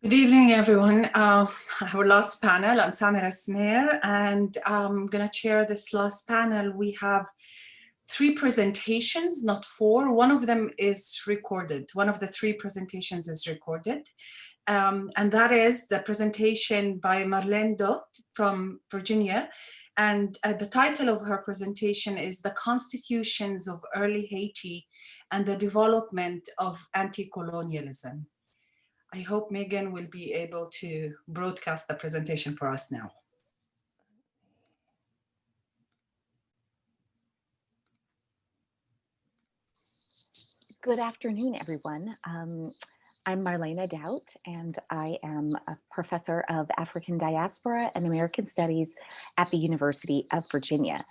Good evening, everyone. Our last panel, I'm Samira Smer, and I'm going to chair this last panel. We have 3 presentations, not 4. One of them is recorded. One of the 3 presentations is recorded. And that is the presentation by Marlene Dott from Virginia. And the title of her presentation is The Constitutions of Early Haiti and the Development of Anti-Colonialism. I hope Megan will be able to broadcast the presentation for us now. Good afternoon, everyone. I'm Marlene Dott, and I am a professor of African Diaspora and American Studies at the University of Virginia.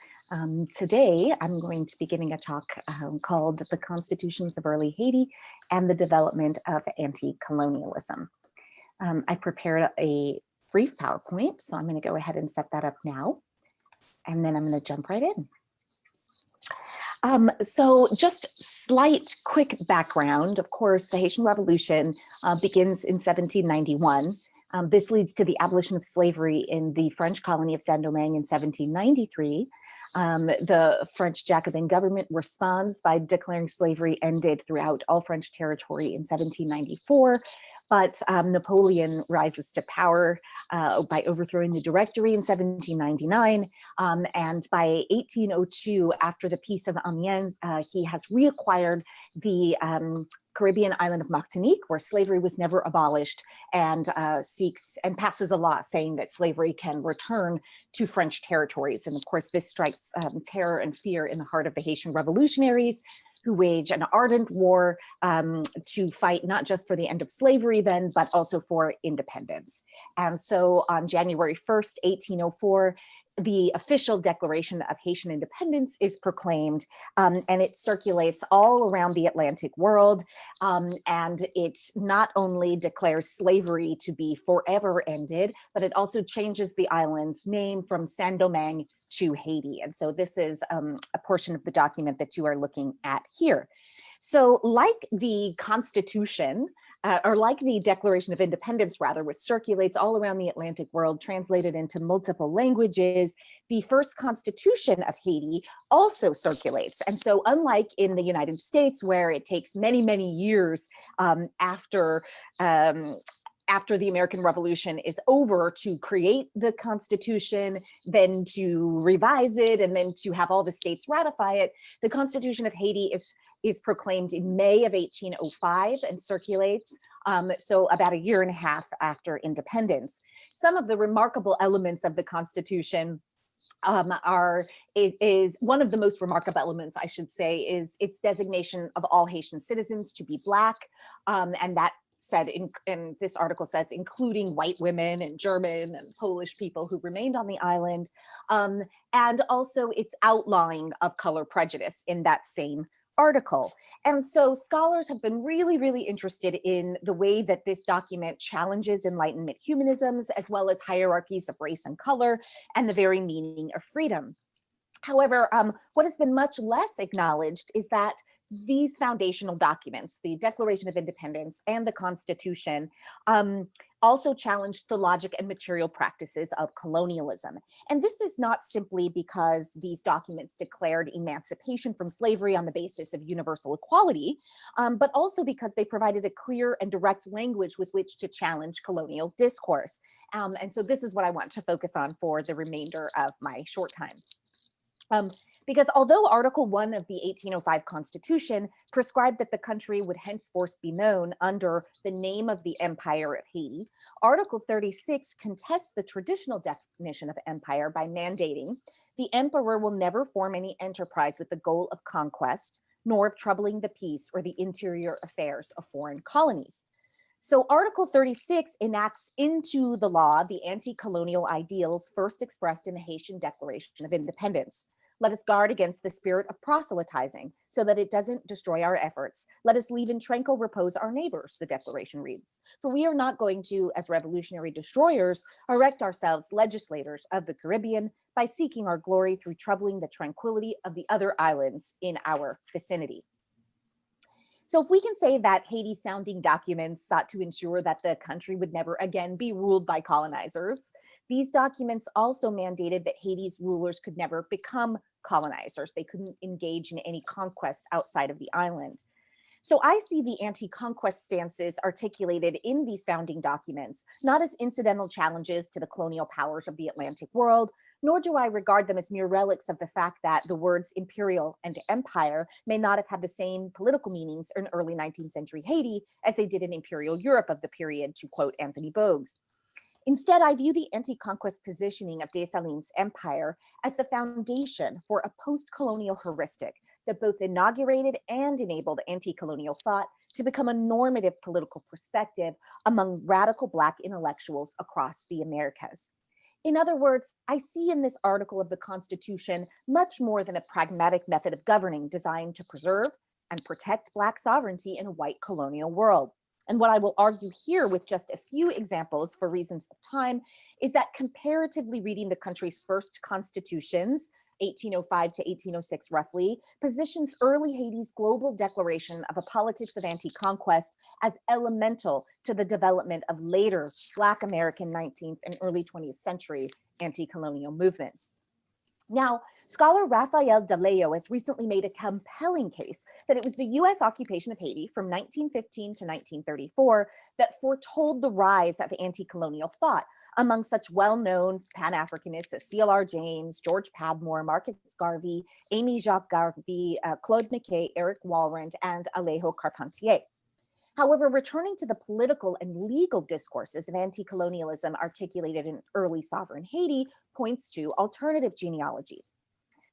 Today, I'm going to be giving a talk called The Constitutions of Early Haiti and the Development of Anti-Colonialism. I prepared a brief PowerPoint, so I'm going to go ahead and set that up now, and then I'm going to jump right in. So just slight quick background. Of course, the Haitian Revolution begins in 1791. This leads to the abolition of slavery in the French colony of Saint-Domingue in 1793. The French Jacobin government responds by declaring slavery ended throughout all French territory in 1794. But Napoleon rises to power by overthrowing the Directory in 1799. And by 1802, after the Peace of Amiens, he has reacquired the Caribbean island of Martinique, where slavery was never abolished, and seeks and passes a law saying that slavery can return to French territories. And of course, this strikes terror and fear in the heart of the Haitian revolutionaries, who wage an ardent war to fight not just for the end of slavery then, but also for independence. And so on January 1st, 1804, the official Declaration of Haitian Independence is proclaimed, and it circulates all around the Atlantic world. And it not only declares slavery to be forever ended, but it also changes the island's name from Saint-Domingue to Haiti. And so this is a portion of the document that you are looking at here. So like the Constitution, or like the Declaration of Independence, rather, which circulates all around the Atlantic world, translated into multiple languages, the first Constitution of Haiti also circulates. And so unlike in the United States, where it takes many, many years after the American Revolution is over to create the Constitution, then to revise it, and then to have all the states ratify it, the Constitution of Haiti is proclaimed in May of 1805 and circulates, so about a year and a half after independence. Some of the remarkable elements of the Constitution is one of the most remarkable elements, I should say, is its designation of all Haitian citizens to be Black, and that said, and this article says, including white women and German and Polish people who remained on the island, and also its outlawing of color prejudice in that same article. And so scholars have been really, really interested in the way that this document challenges Enlightenment humanisms, as well as hierarchies of race and color, and the very meaning of freedom. However, what has been much less acknowledged is that these foundational documents, the Declaration of Independence and the Constitution, also challenged the logic and material practices of colonialism. And this is not simply because these documents declared emancipation from slavery on the basis of universal equality, but also because they provided a clear and direct language with which to challenge colonial discourse. And so this is what I want to focus on for the remainder of my short time. Because although Article 1 of the 1805 Constitution prescribed that the country would henceforth be known under the name of the Empire of Haiti, Article 36 contests the traditional definition of empire by mandating the emperor will never form any enterprise with the goal of conquest, nor of troubling the peace or the interior affairs of foreign colonies. So Article 36 enacts into the law the anti-colonial ideals first expressed in the Haitian Declaration of Independence. Let us guard against the spirit of proselytizing so that it doesn't destroy our efforts. Let us leave in tranquil repose our neighbors, the declaration reads. For we are not going to, as revolutionary destroyers, erect ourselves legislators of the Caribbean by seeking our glory through troubling the tranquility of the other islands in our vicinity. So if we can say that Haiti's founding documents sought to ensure that the country would never again be ruled by colonizers, these documents also mandated that Haiti's rulers could never become colonizers. They couldn't engage in any conquests outside of the island. So I see the anti-conquest stances articulated in these founding documents, not as incidental challenges to the colonial powers of the Atlantic world, nor do I regard them as mere relics of the fact that the words imperial and empire may not have had the same political meanings in early 19th century Haiti as they did in imperial Europe of the period, to quote Anthony Bogues. Instead, I view the anti-conquest positioning of Dessalines' empire as the foundation for a post-colonial heuristic that both inaugurated and enabled anti-colonial thought to become a normative political perspective among radical Black intellectuals across the Americas. In other words, I see in this article of the Constitution much more than a pragmatic method of governing designed to preserve and protect Black sovereignty in a white colonial world. And what I will argue here with just a few examples for reasons of time is that comparatively reading the country's first constitutions, 1805 to 1806 roughly, positions early Haiti's global declaration of a politics of anti-conquest as elemental to the development of later Black American 19th and early 20th century anti-colonial movements. Now, scholar Rafael Daleo has recently made a compelling case that it was the US occupation of Haiti from 1915 to 1934 that foretold the rise of anti-colonial thought among such well-known Pan-Africanists as C.L.R. James, George Padmore, Marcus Garvey, Amy Jacques Garvey, Claude McKay, Eric Walrand, and Alejo Carpentier. However, returning to the political and legal discourses of anti-colonialism articulated in early sovereign Haiti points to alternative genealogies.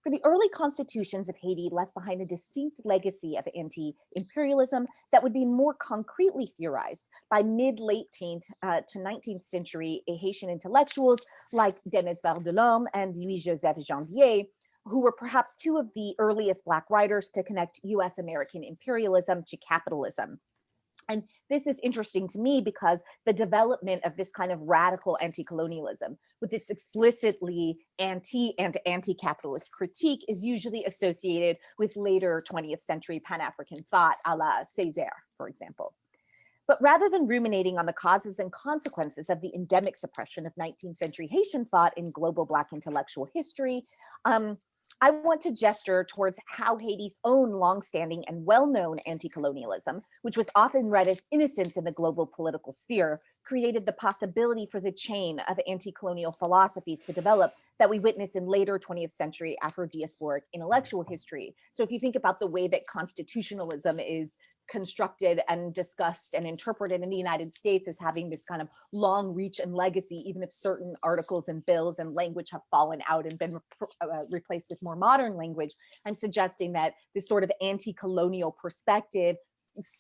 For the early constitutions of Haiti left behind a distinct legacy of anti-imperialism that would be more concretely theorized by mid-late 18th to 19th century Haitian intellectuals like Denis Vardelhomme and Louis-Joseph Janvier, who were perhaps two of the earliest Black writers to connect US American imperialism to capitalism. And this is interesting to me because the development of this kind of radical anti-colonialism with its explicitly anti and anti-capitalist critique is usually associated with later 20th century Pan-African thought a la Césaire, for example. But rather than ruminating on the causes and consequences of the endemic suppression of 19th century Haitian thought in global Black intellectual history, I want to gesture towards how Haiti's own longstanding and well-known anti-colonialism, which was often read as innocence in the global political sphere, created the possibility for the chain of anti-colonial philosophies to develop that we witness in later 20th century Afro-diasporic intellectual history. So if you think about the way that constitutionalism is constructed and discussed and interpreted in the United States as having this kind of long reach and legacy, even if certain articles and bills and language have fallen out and been replaced with more modern language, I'm suggesting that this sort of anti-colonial perspective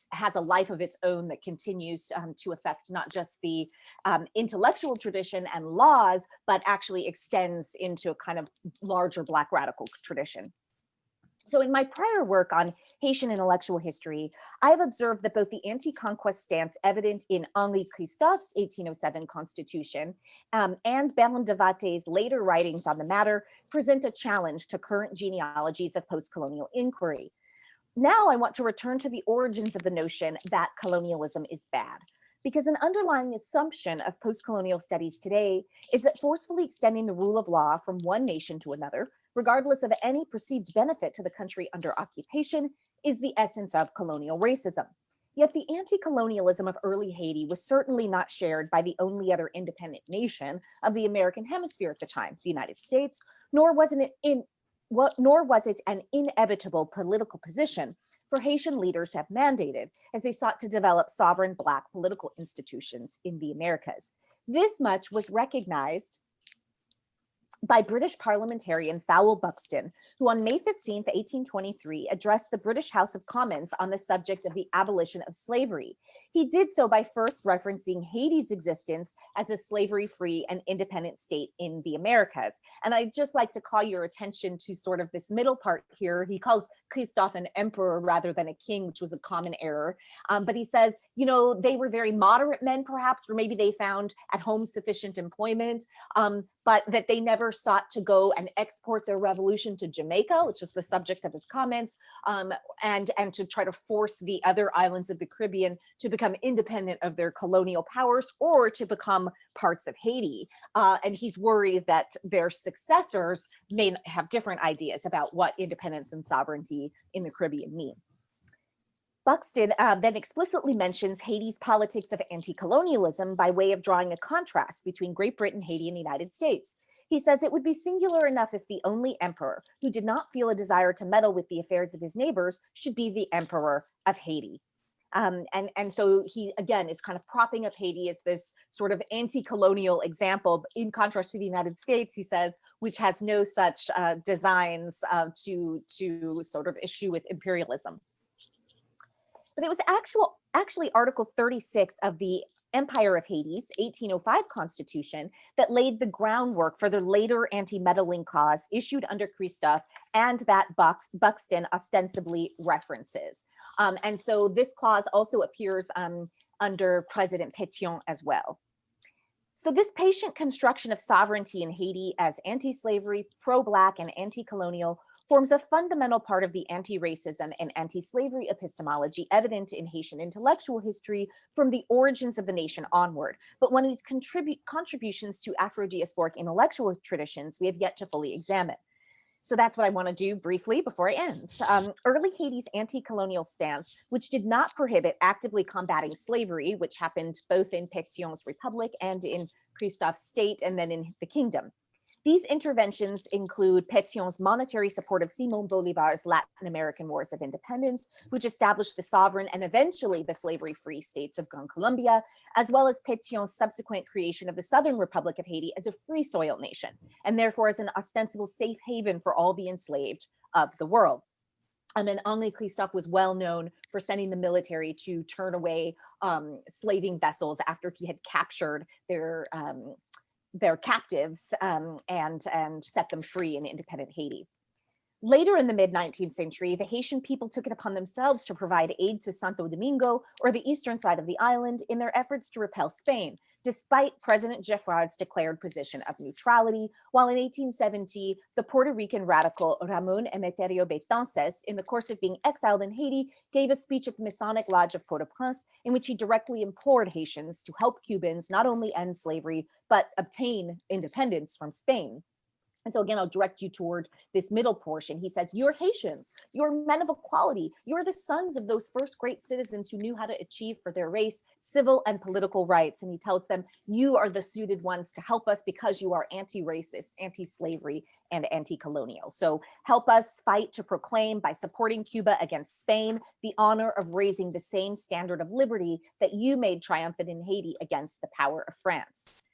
has a life of its own that continues to affect not just the intellectual tradition and laws, but actually extends into a kind of larger Black radical tradition. So in my prior work on Haitian intellectual history, I've observed that both the anti-conquest stance evident in Henri Christophe's 1807 Constitution and Baron de Vatté's later writings on the matter present a challenge to current genealogies of post-colonial inquiry. Now I want to return to the origins of the notion that colonialism is bad, because an underlying assumption of post-colonial studies today is that forcefully extending the rule of law from one nation to another, regardless of any perceived benefit to the country under occupation, is the essence of colonial racism. Yet the anti-colonialism of early Haiti was certainly not shared by the only other independent nation of the American hemisphere at the time, the United States, nor was it an inevitable political position for Haitian leaders to have mandated as they sought to develop sovereign Black political institutions in the Americas. This much was recognized by British parliamentarian Fowell Buxton, who on May 15, 1823, addressed the British House of Commons on the subject of the abolition of slavery. He did so by first referencing Haiti's existence as a slavery-free and independent state in the Americas. And I'd just like to call your attention to sort of this middle part here. He calls Christophe an emperor rather than a king, which was a common error. But he says, you know, they were very moderate men, perhaps, or maybe they found at home sufficient employment, but that they never sought to go and export their revolution to Jamaica, which is the subject of his comments, and to try to force the other islands of the Caribbean to become independent of their colonial powers or to become parts of Haiti. And he's worried that their successors may have different ideas about what independence and sovereignty in the Caribbean mean. Buxton then explicitly mentions Haiti's politics of anti-colonialism by way of drawing a contrast between Great Britain, Haiti, and the United States. He says it would be singular enough if the only emperor who did not feel a desire to meddle with the affairs of his neighbors should be the emperor of Haiti. And so he, again, is kind of propping up Haiti as this sort of anti-colonial example, in contrast to the United States, he says, which has no such designs to sort of issue with imperialism. But it was actually Article 36 of the Empire of Haiti's 1805 Constitution that laid the groundwork for the later anti-meddling clause issued under Christophe and that Buxton ostensibly references. And so this clause also appears under President Pétion as well. So this patient construction of sovereignty in Haiti as anti-slavery, pro-Black, and anti-colonial forms a fundamental part of the anti-racism and anti-slavery epistemology evident in Haitian intellectual history from the origins of the nation onward, but one whose contributions to Afro-diasporic intellectual traditions we have yet to fully examine. So that's what I want to do briefly before I end. Early Haiti's anti-colonial stance, which did not prohibit actively combating slavery, which happened both in Pétion's Republic and in Christophe's state and then in the kingdom. These interventions include Pétion's monetary support of Simón Bolívar's Latin American Wars of Independence, which established the sovereign and eventually the slavery-free states of Gran Colombia, as well as Pétion's subsequent creation of the Southern Republic of Haiti as a free soil nation, and therefore as an ostensible safe haven for all the enslaved of the world. And Henri Christophe was well known for sending the military to turn away slaving vessels after he had captured their captives and set them free in independent Haiti. Later in the mid-19th century, the Haitian people took it upon themselves to provide aid to Santo Domingo, or the eastern side of the island, in their efforts to repel Spain, despite President Geffrard's declared position of neutrality, while in 1870, the Puerto Rican radical Ramón Emeterio Betances, in the course of being exiled in Haiti, gave a speech at the Masonic Lodge of Port-au-Prince, in which he directly implored Haitians to help Cubans not only end slavery, but obtain independence from Spain. And so again, I'll direct you toward this middle portion. He says, you're Haitians, you're men of equality, you're the sons of those first great citizens who knew how to achieve for their race civil and political rights. And he tells them, you are the suited ones to help us because you are anti-racist, anti-slavery, and anti-colonial. So help us fight to proclaim, by supporting Cuba against Spain, the honor of raising the same standard of liberty that you made triumphant in Haiti against the power of France.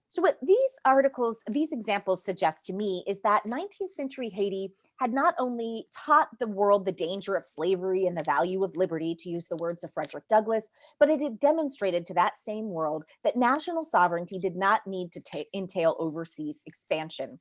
So what these examples suggest to me is that 19th century Haiti had not only taught the world the danger of slavery and the value of liberty, to use the words of Frederick Douglass, but it had demonstrated to that same world that national sovereignty did not need to entail overseas expansion.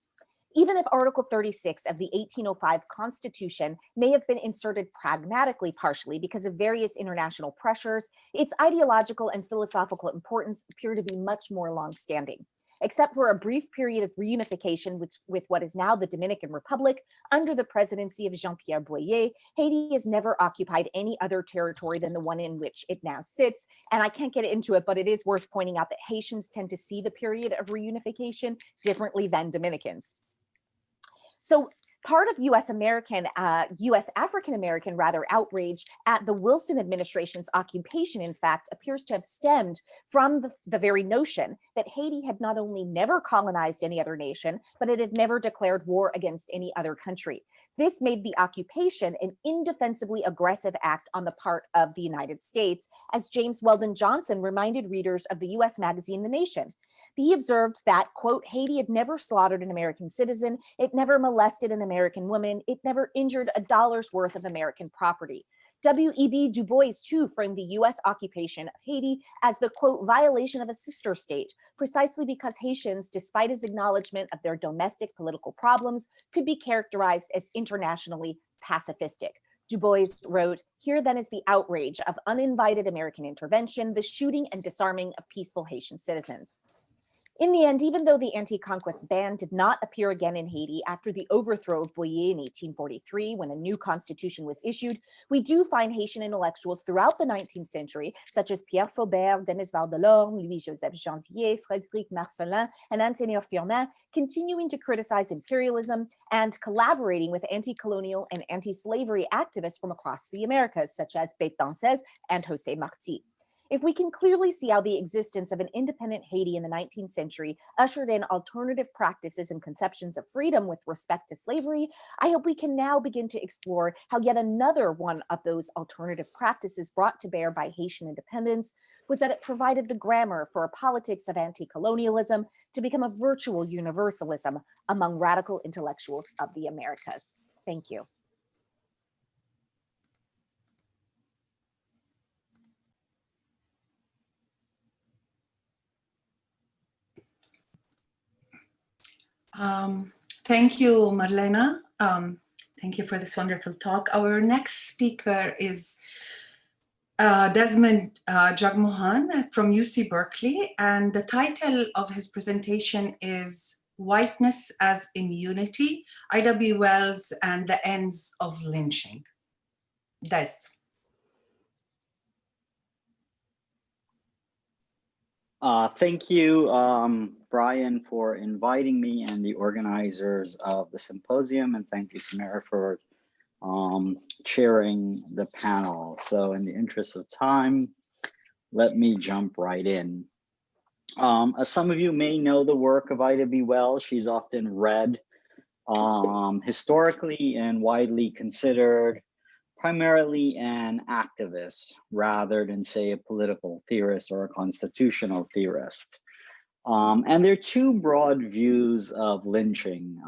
Even if Article 36 of the 1805 Constitution may have been inserted pragmatically partially because of various international pressures, its ideological and philosophical importance appear to be much more longstanding. Except for a brief period of reunification with what is now the Dominican Republic under the presidency of Jean-Pierre Boyer, Haiti has never occupied any other territory than the one in which it now sits. And I can't get into it, but it is worth pointing out that Haitians tend to see the period of reunification differently than Dominicans. So part of U.S. African-American outrage at the Wilson administration's occupation, in fact, appears to have stemmed from the very notion that Haiti had not only never colonized any other nation, but it had never declared war against any other country. This made the occupation an indefensibly aggressive act on the part of the United States, as James Weldon Johnson reminded readers of the U.S. magazine The Nation. He observed that, quote, Haiti had never slaughtered an American citizen, it never molested an American woman, it never injured a dollar's worth of American property. W.E.B. Du Bois, too, framed the U.S. occupation of Haiti as the, quote, violation of a sister state, precisely because Haitians, despite his acknowledgement of their domestic political problems, could be characterized as internationally pacifistic. Du Bois wrote, "Here then is the outrage of uninvited American intervention, the shooting and disarming of peaceful Haitian citizens." In the end, even though the anti-conquest ban did not appear again in Haiti after the overthrow of Boyer in 1843, when a new constitution was issued, we do find Haitian intellectuals throughout the 19th century, such as Pierre Faubert, Denis Vardelorme, Louis-Joseph Janvier, Frédéric Marcelin, and Anthony Firmin, continuing to criticize imperialism and collaborating with anti-colonial and anti-slavery activists from across the Americas, such as Bête Dansez and José Martí. If we can clearly see how the existence of an independent Haiti in the 19th century ushered in alternative practices and conceptions of freedom with respect to slavery, I hope we can now begin to explore how yet another one of those alternative practices brought to bear by Haitian independence was that it provided the grammar for a politics of anti-colonialism to become a virtual universalism among radical intellectuals of the Americas. Thank you. Thank you, Marlena. Thank you for this wonderful talk. Our next speaker is Desmond Jagmohan from UC Berkeley, and the title of his presentation is Whiteness as Immunity, I.W. Wells and the Ends of Lynching. Des. Thank you, Brian, for inviting me and the organizers of the symposium, and thank you, Samara, for chairing the panel. So in the interest of time, let me jump right in. As some of you may know the work of Ida B. Wells, she's often read historically and widely considered primarily an activist rather than, say, a political theorist or a constitutional theorist. And there are two broad views of lynching.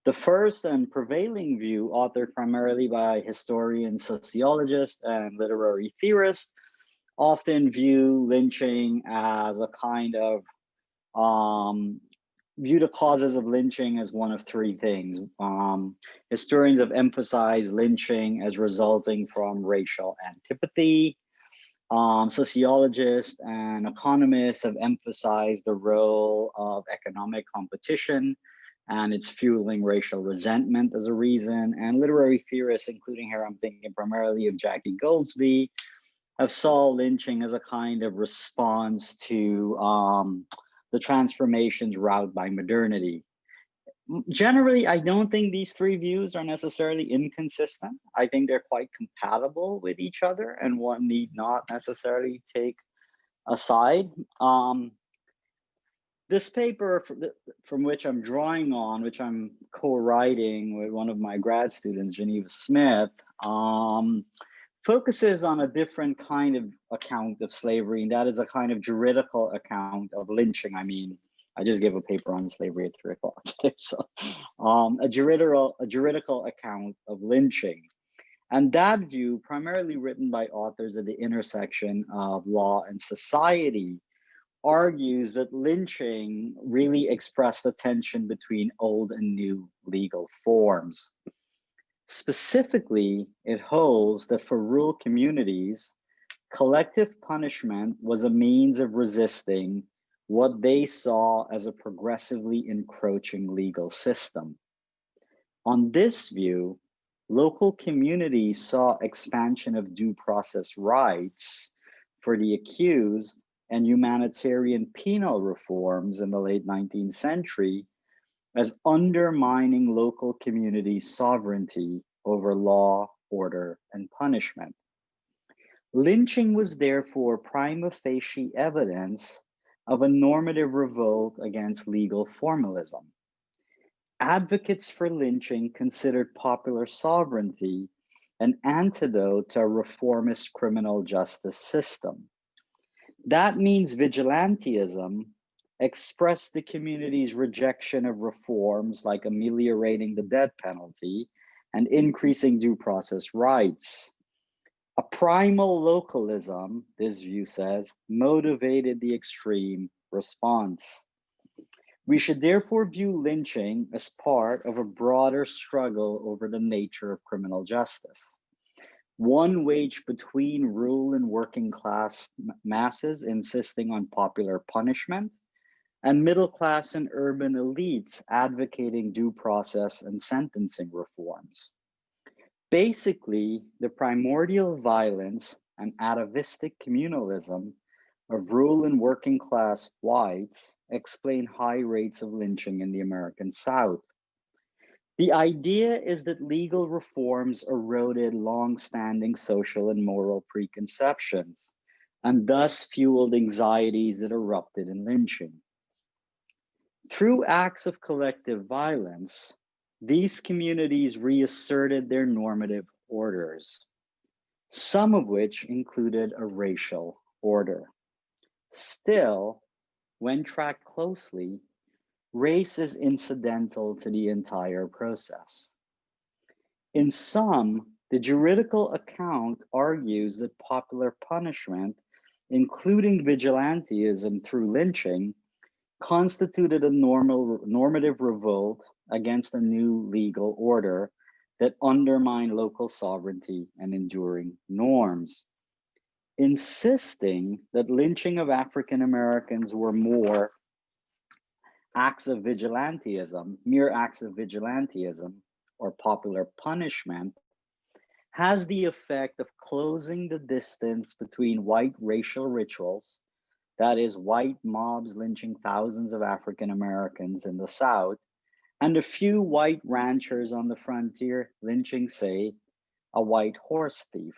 The first and prevailing view, authored primarily by historians, sociologists, and literary theorists, often view lynching as a kind of view the causes of lynching as one of three things. Historians have emphasized lynching as resulting from racial antipathy. Sociologists and economists have emphasized the role of economic competition and it's fueling racial resentment as a reason. And literary theorists, including here, I'm thinking primarily of Jackie Goldsby, have saw lynching as a kind of response to the transformations wrought by modernity. Generally, I don't think these three views are necessarily inconsistent. I think they're quite compatible with each other and one need not necessarily take a side. This paper from which I'm drawing on, which I'm co-writing with one of my grad students, Geneva Smith, focuses on a different kind of account of slavery, and that is a kind of juridical account of lynching. I mean, I just gave a paper on slavery at 3 o'clock. So, a juridical account of lynching. And that view, primarily written by authors at the intersection of law and society, argues that lynching really expressed the tension between old and new legal forms. Specifically, it holds that for rural communities, collective punishment was a means of resisting what they saw as a progressively encroaching legal system. On this view, local communities saw expansion of due process rights for the accused and humanitarian penal reforms in the late 19th century as undermining local communities' sovereignty over law, order, and punishment. Lynching was therefore prima facie evidence of a normative revolt against legal formalism. Advocates for lynching considered popular sovereignty an antidote to a reformist criminal justice system. That means vigilantism expressed the community's rejection of reforms like ameliorating the death penalty and increasing due process rights. A primal localism, this view says, motivated the extreme response. We should therefore view lynching as part of a broader struggle over the nature of criminal justice, one waged between rural and working class masses insisting on popular punishment, and middle class and urban elites advocating due process and sentencing reforms. Basically, the primordial violence and atavistic communalism of rural and working class whites explain high rates of lynching in the American South. The idea is that legal reforms eroded long-standing social and moral preconceptions and thus fueled anxieties that erupted in lynching. Through acts of collective violence, these communities reasserted their normative orders, some of which included a racial order. Still, when tracked closely, race is incidental to the entire process. In sum, the juridical account argues that popular punishment, including vigilantism through lynching, constituted a normative revolt against a new legal order that undermined local sovereignty and enduring norms, insisting that lynching of African Americans were more acts of vigilantism, mere acts of vigilantism, or popular punishment, has the effect of closing the distance between white racial rituals, that is, white mobs lynching thousands of African Americans in the South, and a few white ranchers on the frontier lynching, say, a white horse thief.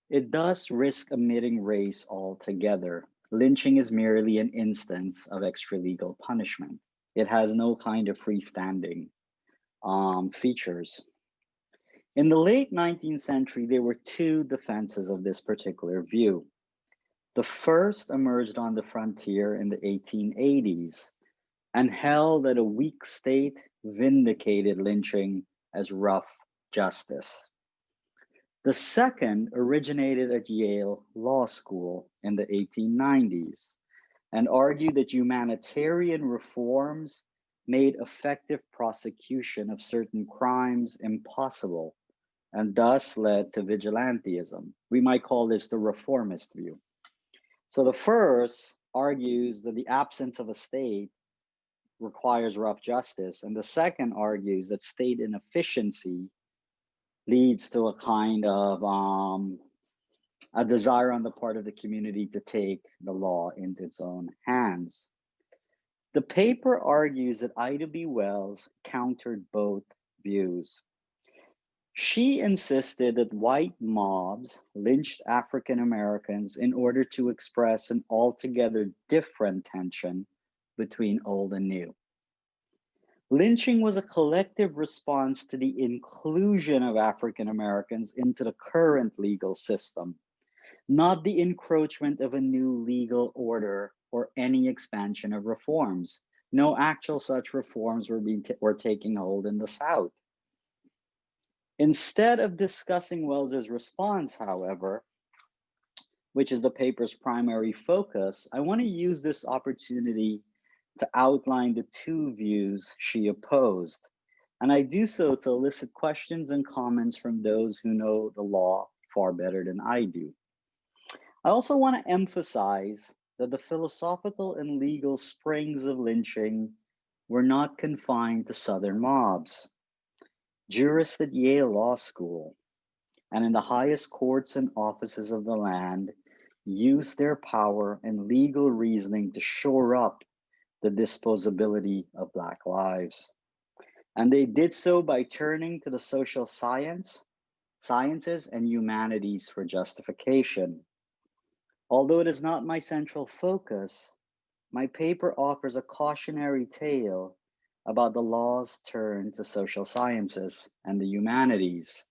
It does risk omitting race altogether. Lynching is merely an instance of extralegal punishment. It has no kind of freestanding features. In the late 19th century, there were two defenses of this particular view. The first emerged on the frontier in the 1880s and held that a weak state vindicated lynching as rough justice. The second originated at Yale Law School in the 1890s and argued that humanitarian reforms made effective prosecution of certain crimes impossible and thus led to vigilantism. We might call this the reformist view. So the first argues that the absence of a state requires rough justice, and the second argues that state inefficiency leads to a kind of a desire on the part of the community to take the law into its own hands. The paper argues that Ida B. Wells countered both views. She insisted that white mobs lynched African Americans in order to express an altogether different tension between old and new. Lynching was a collective response to the inclusion of African Americans into the current legal system, not the encroachment of a new legal order or any expansion of reforms. No actual such reforms were taking hold in the South. Instead of discussing Wells's response, however, which is the paper's primary focus, I want to use this opportunity to outline the two views she opposed. And I do so to elicit questions and comments from those who know the law far better than I do. I also want to emphasize that the philosophical and legal springs of lynching were not confined to Southern mobs. Jurists at Yale Law School and in the highest courts and offices of the land used their power and legal reasoning to shore up the disposability of Black lives. And they did so by turning to the social sciences and humanities for justification. Although it is not my central focus, my paper offers a cautionary tale about the law's turn to social sciences and the humanities.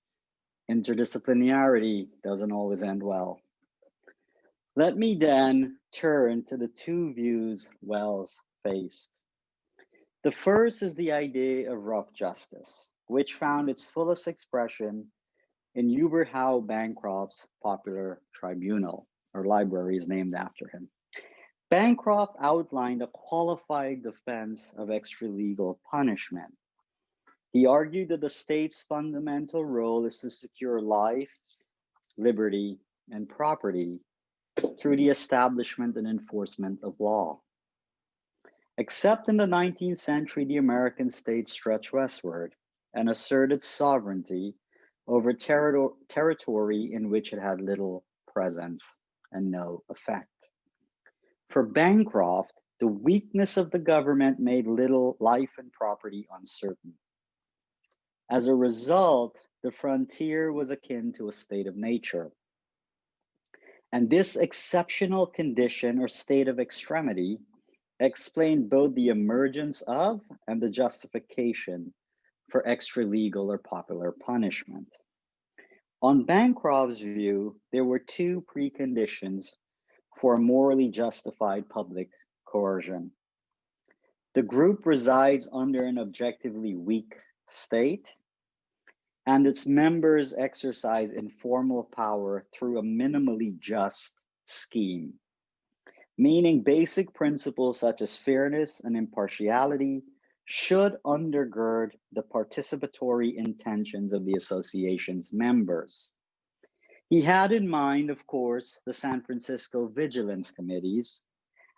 Interdisciplinarity doesn't always end well. Let me then turn to the two views Wells faced. The first is the idea of rough justice, which found its fullest expression in Hubert Howe Bancroft's popular tribunal, or library is named after him. Bancroft outlined a qualified defense of extralegal punishment. He argued that the state's fundamental role is to secure life, liberty, and property through the establishment and enforcement of law. Except in the 19th century, the American state stretched westward and asserted sovereignty over territory in which it had little presence and no effect. For Bancroft, the weakness of the government made little life and property uncertain. As a result, the frontier was akin to a state of nature. And this exceptional condition or state of extremity explained both the emergence of and the justification for extralegal or popular punishment. On Bancroft's view, there were two preconditions for morally justified public coercion. The group resides under an objectively weak state, and its members exercise informal power through a minimally just scheme, meaning basic principles such as fairness and impartiality should undergird the participatory intentions of the association's members. He had in mind, of course, the San Francisco Vigilance Committees,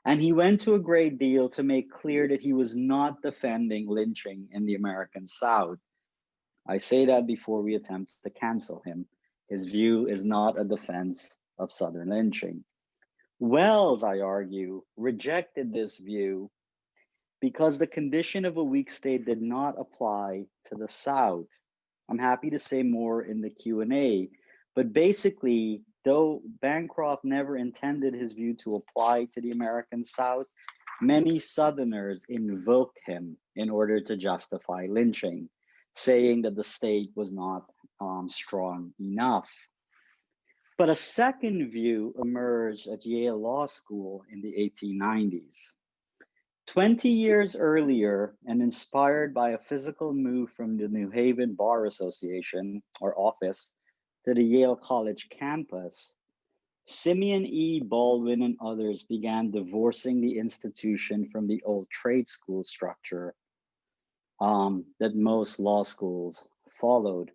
and he went to a great deal to make clear that he was not defending lynching in the American South. I say that before we attempt to cancel him. His view is not a defense of Southern lynching. Wells, I argue, rejected this view because the condition of a weak state did not apply to the South. I'm happy to say more in the Q&A, but basically, though Bancroft never intended his view to apply to the American South, many Southerners invoked him in order to justify lynching, saying that the state was not strong enough. But a second view emerged at Yale Law School in the 1890s. 20 years earlier, and inspired by a physical move from the New Haven Bar Association, or office, to the Yale College campus, Simeon E. Baldwin and others began divorcing the institution from the old trade school structure that most law schools followed.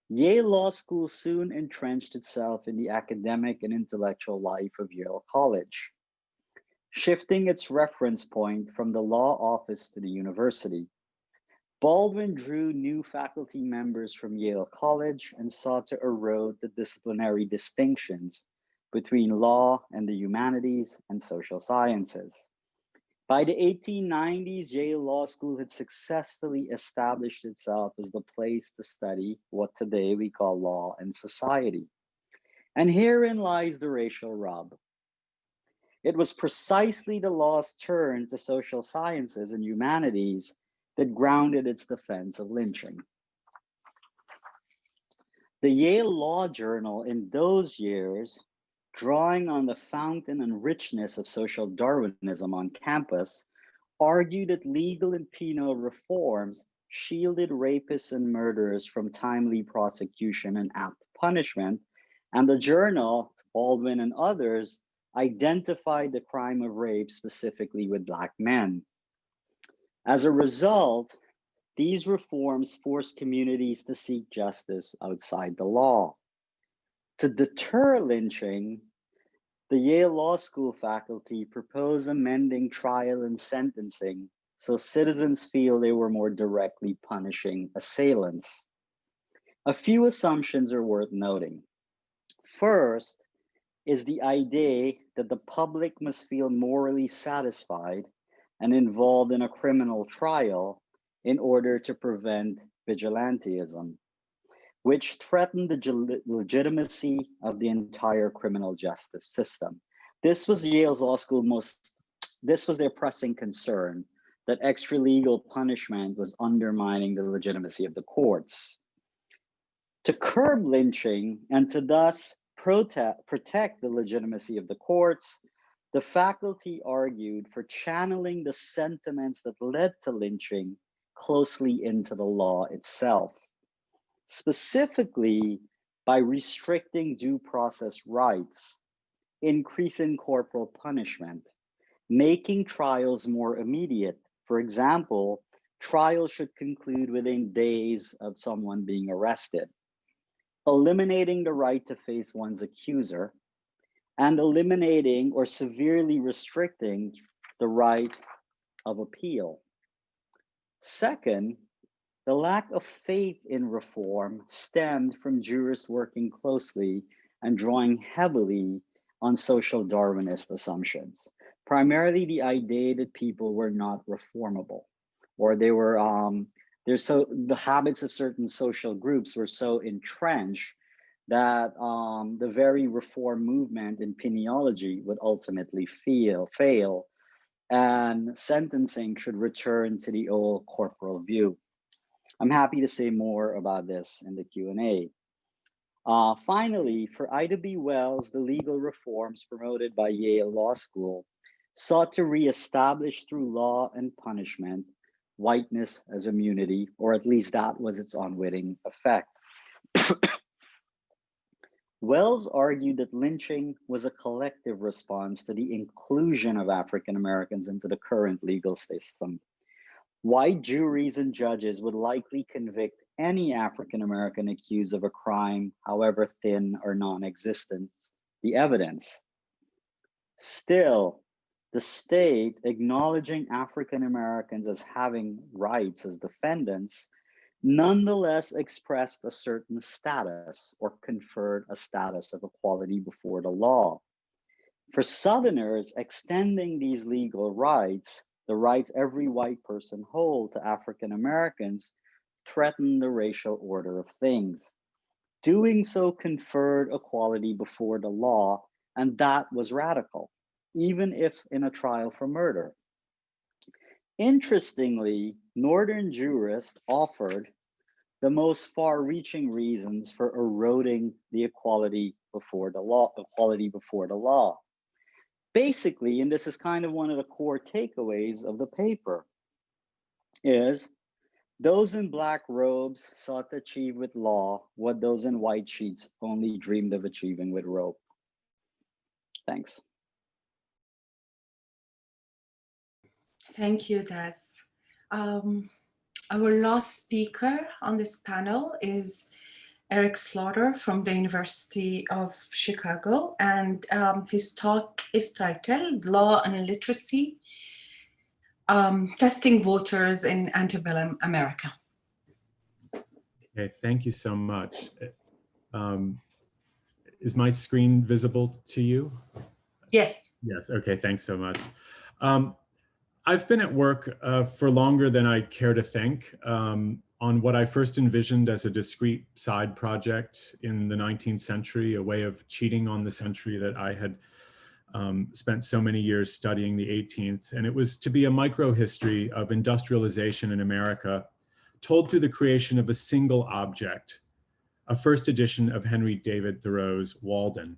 Yale Law School soon entrenched itself in the academic and intellectual life of Yale College, shifting its reference point from the law office to the university. Baldwin drew new faculty members from Yale College and sought to erode the disciplinary distinctions between law and the humanities and social sciences. By the 1890s, Yale Law School had successfully established itself as the place to study what today we call law and society. And herein lies the racial rub. It was precisely the law's turn to social sciences and humanities that grounded its defense of lynching. The Yale Law Journal in those years, drawing on the fountain and richness of social Darwinism on campus, argued that legal and penal reforms shielded rapists and murderers from timely prosecution and apt punishment, and the journal, Baldwin and others, identified the crime of rape specifically with Black men. As a result, these reforms forced communities to seek justice outside the law. To deter lynching, the Yale Law School faculty proposed amending trial and sentencing so citizens feel they were more directly punishing assailants. A few assumptions are worth noting. First is the idea that the public must feel morally satisfied and involved in a criminal trial in order to prevent vigilantism, which threatened the legitimacy of the entire criminal justice system. This was Yale's Law School this was their pressing concern, that extralegal punishment was undermining the legitimacy of the courts. To curb lynching and to thus protect the legitimacy of the courts, the faculty argued for channeling the sentiments that led to lynching closely into the law itself, specifically by restricting due process rights, increasing corporal punishment, making trials more immediate. For example, trials should conclude within days of someone being arrested, eliminating the right to face one's accuser, and eliminating or severely restricting the right of appeal. Second, the lack of faith in reform stemmed from jurists working closely and drawing heavily on social Darwinist assumptions, primarily the idea that people were not reformable, or they were the habits of certain social groups were so entrenched that the very reform movement in peniology would ultimately fail, and sentencing should return to the old corporal view. I'm happy to say more about this in the Q&A. Finally, for Ida B. Wells, the legal reforms promoted by Yale Law School sought to reestablish through law and punishment whiteness as immunity, or at least that was its unwitting effect. Wells argued that lynching was a collective response to the inclusion of African Americans into the current legal system. White juries and judges would likely convict any African American accused of a crime, however thin or non-existent the evidence. Still, the state, acknowledging African Americans as having rights as defendants, nonetheless expressed a certain status or conferred a status of equality before the law. For Southerners, extending these legal rights, the rights every white person holds to African Americans, threatened the racial order of things. Doing so conferred equality before the law, and that was radical, even if in a trial for murder. Interestingly, Northern jurists offered the most far-reaching reasons for eroding the equality before the law. Basically, and this is kind of one of the core takeaways of the paper, is those in Black robes sought to achieve with law what those in white sheets only dreamed of achieving with rope. Thanks. Thank you, Des. Our last speaker on this panel is Eric Slaughter from the University of Chicago, and his talk is titled Law and Literacy, Testing Voters in Antebellum America. Okay, thank you so much. Is my screen visible to you? Yes. Yes, okay, thanks so much. I've been at work for longer than I care to think on what I first envisioned as a discrete side project in the 19th century, a way of cheating on the century that I had spent so many years studying the 18th. And it was to be a microhistory of industrialization in America, told through the creation of a single object, a first edition of Henry David Thoreau's Walden.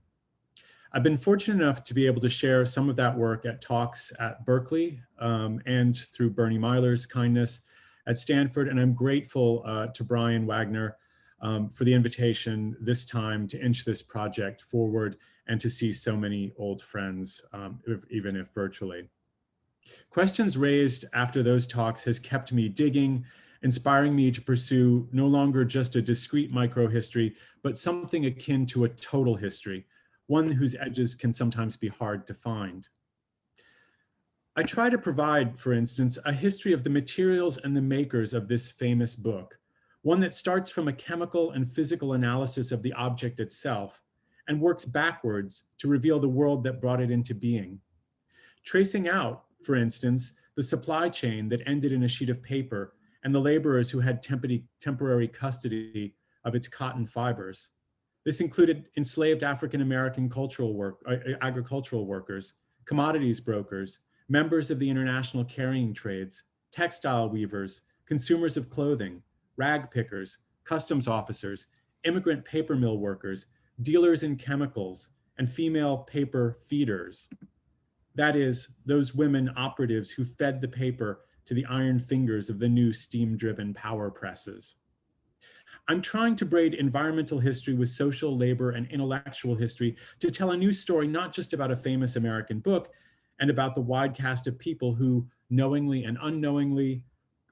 I've been fortunate enough to be able to share some of that work at talks at Berkeley and through Bernie Myler's kindness at Stanford. And I'm grateful to Brian Wagner for the invitation this time to inch this project forward and to see so many old friends, even if virtually. Questions raised after those talks has kept me digging, inspiring me to pursue no longer just a discrete microhistory, but something akin to a total history, one whose edges can sometimes be hard to find. I try to provide, for instance, a history of the materials and the makers of this famous book, one that starts from a chemical and physical analysis of the object itself and works backwards to reveal the world that brought it into being. Tracing out, for instance, the supply chain that ended in a sheet of paper and the laborers who had temporary custody of its cotton fibers. This included enslaved African-American agricultural workers, commodities brokers, members of the international carrying trades, textile weavers, consumers of clothing, rag pickers, customs officers, immigrant paper mill workers, dealers in chemicals, and female paper feeders. That is, those women operatives who fed the paper to the iron fingers of the new steam-driven power presses. I'm trying to braid environmental history with social, labor, and intellectual history to tell a new story, not just about a famous American book, and about the wide cast of people who, knowingly and unknowingly,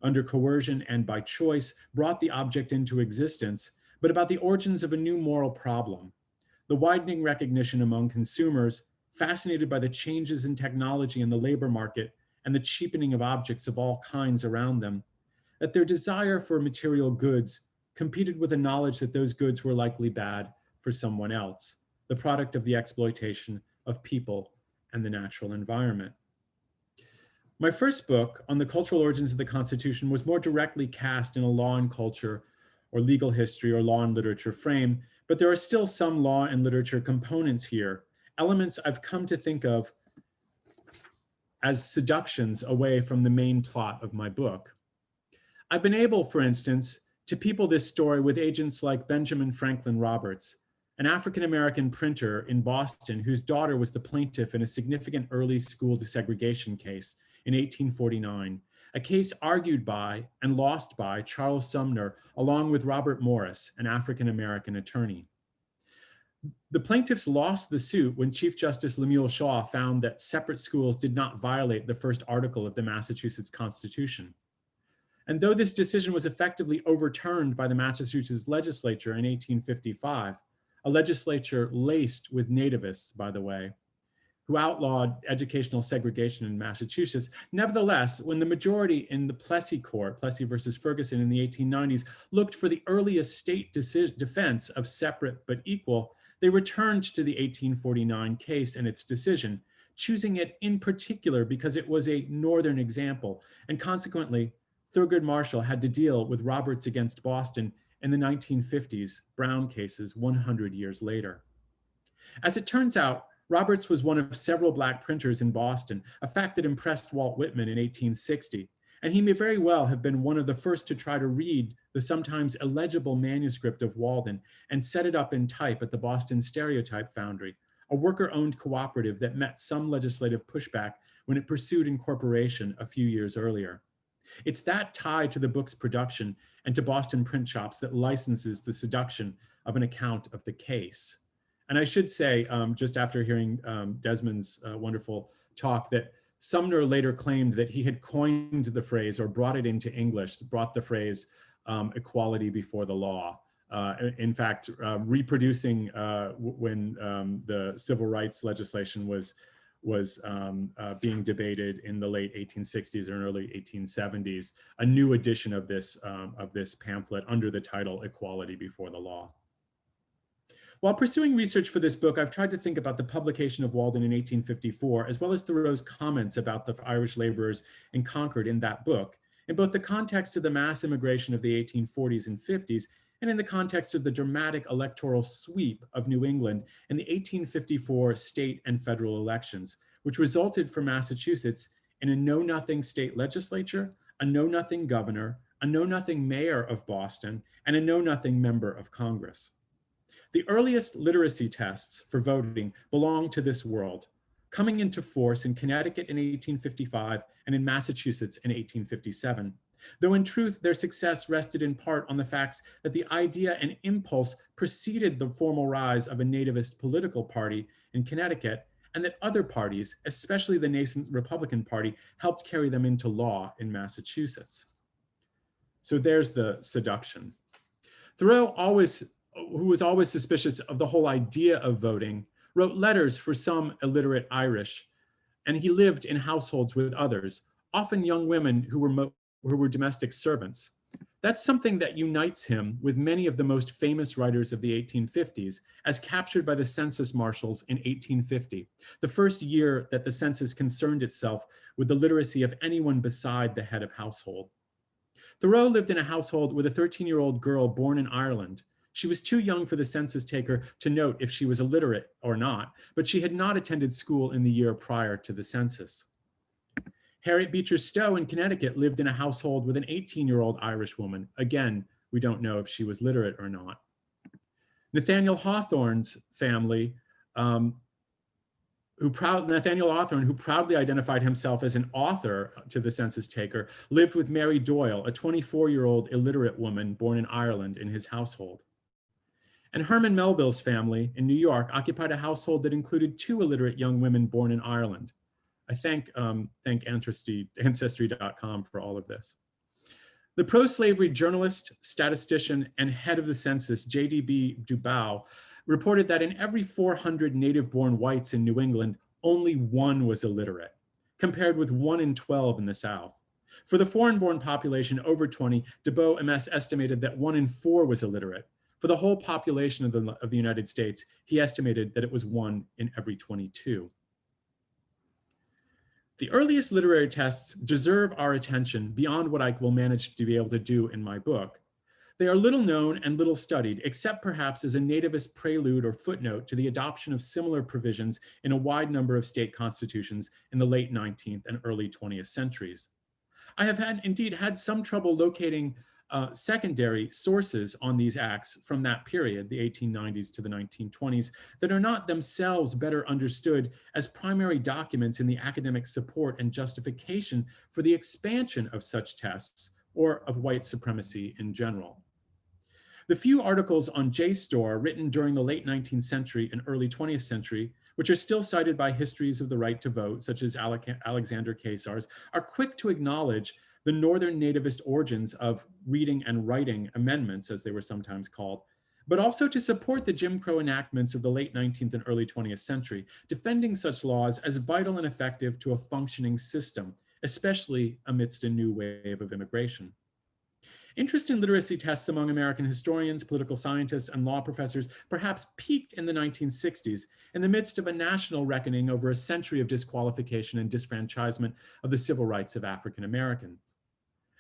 under coercion and by choice, brought the object into existence, but about the origins of a new moral problem, the widening recognition among consumers fascinated by the changes in technology in the labor market and the cheapening of objects of all kinds around them, that their desire for material goods competed with the knowledge that those goods were likely bad for someone else, the product of the exploitation of people and the natural environment. My first book on the cultural origins of the Constitution was more directly cast in a law and culture or legal history or law and literature frame, but there are still some law and literature components here, elements I've come to think of as seductions away from the main plot of my book. I've been able, for instance, to people this story with agents like Benjamin Franklin Roberts, an African-American printer in Boston whose daughter was the plaintiff in a significant early school desegregation case in 1849, a case argued by and lost by Charles Sumner, along with Robert Morris, an African-American attorney. The plaintiffs lost the suit when Chief Justice Lemuel Shaw found that separate schools did not violate the first article of the Massachusetts Constitution. And though this decision was effectively overturned by the Massachusetts legislature in 1855, a legislature laced with nativists, by the way, who outlawed educational segregation in Massachusetts. Nevertheless, when the majority in the Plessy Court, Plessy versus Ferguson in the 1890s, looked for the earliest state defense of separate but equal, they returned to the 1849 case and its decision, choosing it in particular because it was a northern example, and consequently, Thurgood Marshall had to deal with Roberts against Boston in the 1950s Brown cases 100 years later. As it turns out, Roberts was one of several Black printers in Boston, a fact that impressed Walt Whitman in 1860, and he may very well have been one of the first to try to read the sometimes illegible manuscript of Walden and set it up in type at the Boston Stereotype Foundry, a worker-owned cooperative that met some legislative pushback when it pursued incorporation a few years earlier. It's that tie to the book's production and to Boston print shops that licenses the seduction of an account of the case. And I should say, just after hearing Desmond's wonderful talk, that Sumner later claimed that he had coined the phrase or brought it into English, brought the phrase equality before the law. In fact, reproducing when the civil rights legislation was being debated in the late 1860s or early 1870s, a new edition of this pamphlet under the title Equality Before the Law. While pursuing research for this book, I've tried to think about the publication of Walden in 1854, as well as Thoreau's comments about the Irish laborers in Concord in that book, in both the context of the mass immigration of the 1840s and 50s, and in the context of the dramatic electoral sweep of New England in the 1854 state and federal elections, which resulted for Massachusetts in a know-nothing state legislature, a know-nothing governor, a know-nothing mayor of Boston, and a know-nothing member of Congress. The earliest literacy tests for voting belong to this world, coming into force in Connecticut in 1855 and in Massachusetts in 1857. Though in truth, their success rested in part on the facts that the idea and impulse preceded the formal rise of a nativist political party in Connecticut, and that other parties, especially the nascent Republican Party, helped carry them into law in Massachusetts. So there's the seduction. Thoreau, who was always suspicious of the whole idea of voting, wrote letters for some illiterate Irish, and he lived in households with others, often young women who were domestic servants. That's something that unites him with many of the most famous writers of the 1850s, as captured by the census marshals in 1850, the first year that the census concerned itself with the literacy of anyone beside the head of household. Thoreau lived in a household with a 13-year-old girl born in Ireland. She was too young for the census taker to note if she was illiterate or not, but she had not attended school in the year prior to the census. Harriet Beecher Stowe in Connecticut lived in a household with an 18-year-old Irish woman. Again, we don't know if she was literate or not. Nathaniel Hawthorne's family, Nathaniel Hawthorne, who proudly identified himself as an author to the census taker, lived with Mary Doyle, a 24-year-old illiterate woman born in Ireland, in his household. And Herman Melville's family in New York occupied a household that included 2 illiterate young women born in Ireland, I thank Ancestry.com for all of this. The pro-slavery journalist, statistician, and head of the census, J.D.B. Dubois, reported that in every 400 native-born whites in New England, only 1 was illiterate, compared with 1 in 12 in the South. For the foreign-born population over 20, Dubois MS estimated that 1 in 4 was illiterate. For the whole population of the United States, he estimated that it was 1 in every 22. The earliest literary tests deserve our attention beyond what I will manage to be able to do in my book. They are little known and little studied, except perhaps as a nativist prelude or footnote to the adoption of similar provisions in a wide number of state constitutions in the late 19th and early 20th centuries. I have indeed had some trouble locating secondary sources on these acts from that period, the 1890s to the 1920s, that are not themselves better understood as primary documents in the academic support and justification for the expansion of such tests or of white supremacy in general. The few articles on JSTOR written during the late 19th century and early 20th century, which are still cited by histories of the right to vote, such as Alexander Kesar's, are quick to acknowledge the Northern nativist origins of reading and writing amendments, as they were sometimes called, but also to support the Jim Crow enactments of the late 19th and early 20th century, defending such laws as vital and effective to a functioning system, especially amidst a new wave of immigration. Interest in literacy tests among American historians, political scientists, and law professors perhaps peaked in the 1960s in the midst of a national reckoning over a century of disqualification and disfranchisement of the civil rights of African Americans.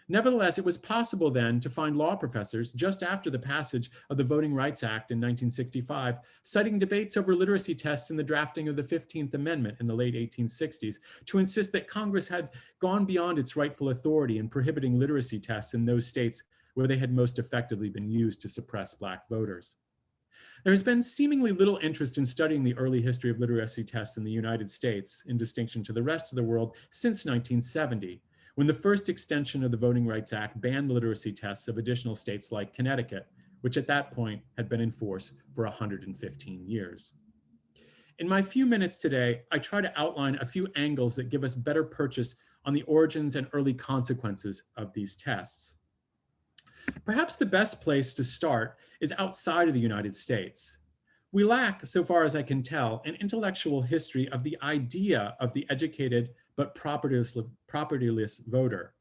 Nevertheless, it was possible then to find law professors just after the passage of the Voting Rights Act in 1965, citing debates over literacy tests in the drafting of the 15th Amendment in the late 1860s, to insist that Congress had gone beyond its rightful authority in prohibiting literacy tests in those states where they had most effectively been used to suppress Black voters. There has been seemingly little interest in studying the early history of literacy tests in the United States, in distinction to the rest of the world, since 1970. When the first extension of the Voting Rights Act banned the literacy tests of additional states like Connecticut, which at that point had been in force for 115 years. In my few minutes today, I try to outline a few angles that give us better purchase on the origins and early consequences of these tests. Perhaps the best place to start is outside of the United States. We lack, so far as I can tell, an intellectual history of the idea of the educated but propertyless voter.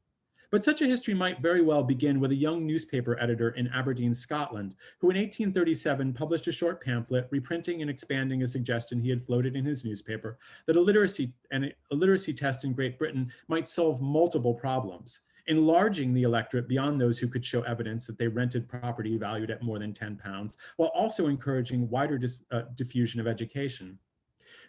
But such a history might very well begin with a young newspaper editor in Aberdeen, Scotland, who in 1837 published a short pamphlet reprinting and expanding a suggestion he had floated in his newspaper that a literacy test in Great Britain might solve multiple problems, enlarging the electorate beyond those who could show evidence that they rented property valued at more than £10, while also encouraging wider diffusion of education.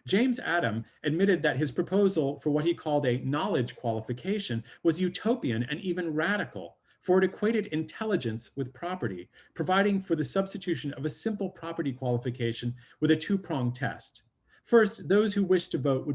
James Adam admitted that his proposal for what he called a knowledge qualification was utopian and even radical, for it equated intelligence with property, providing for the substitution of a simple property qualification with a two-pronged test. First, those who wish to vote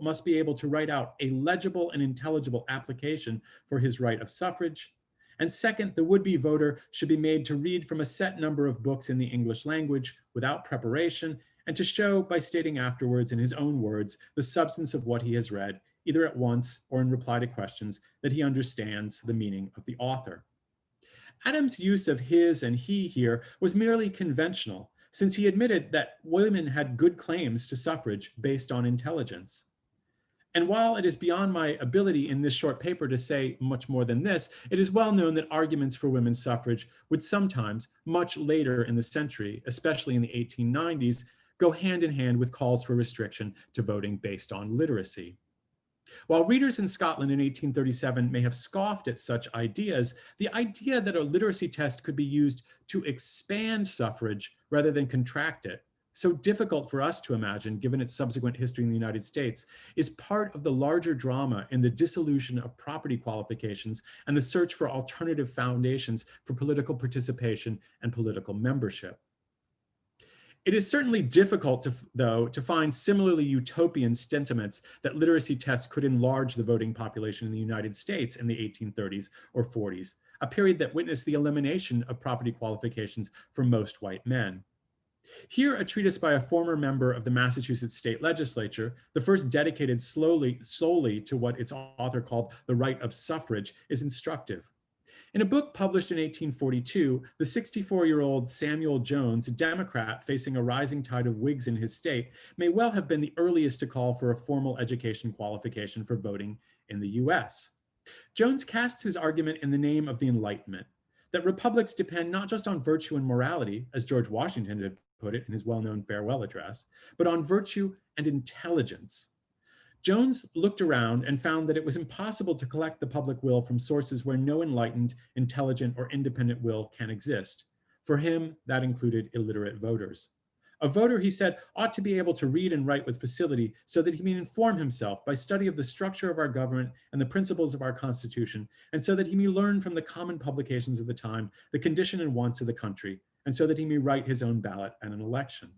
must be able to write out a legible and intelligible application for his right of suffrage. And second, the would-be voter should be made to read from a set number of books in the English language without preparation, and to show by stating afterwards in his own words the substance of what he has read, either at once or in reply to questions, that he understands the meaning of the author. Adams' use of his and he here was merely conventional, since he admitted that women had good claims to suffrage based on intelligence. And while it is beyond my ability in this short paper to say much more than this, it is well known that arguments for women's suffrage would sometimes, much later in the century, especially in the 1890s, go hand in hand with calls for restriction to voting based on literacy. While readers in Scotland in 1837 may have scoffed at such ideas, the idea that a literacy test could be used to expand suffrage rather than contract it, so difficult for us to imagine given its subsequent history in the United States, is part of the larger drama in the dissolution of property qualifications and the search for alternative foundations for political participation and political membership. It is certainly difficult, though, to find similarly utopian sentiments that literacy tests could enlarge the voting population in the United States in the 1830s or 40s, a period that witnessed the elimination of property qualifications for most white men. Here, a treatise by a former member of the Massachusetts state legislature, the first dedicated solely to what its author called the right of suffrage, is instructive. In a book published in 1842, the 64-year-old Samuel Jones, a Democrat facing a rising tide of Whigs in his state, may well have been the earliest to call for a formal education qualification for voting in the US. Jones casts his argument in the name of the Enlightenment, that republics depend not just on virtue and morality, as George Washington had put it in his well-known farewell address, but on virtue and intelligence. Jones looked around and found that it was impossible to collect the public will from sources where no enlightened, intelligent, or independent will can exist. For him, that included illiterate voters. A voter, he said, ought to be able to read and write with facility so that he may inform himself by study of the structure of our government and the principles of our Constitution, and so that he may learn from the common publications of the time the condition and wants of the country, and so that he may write his own ballot at an election.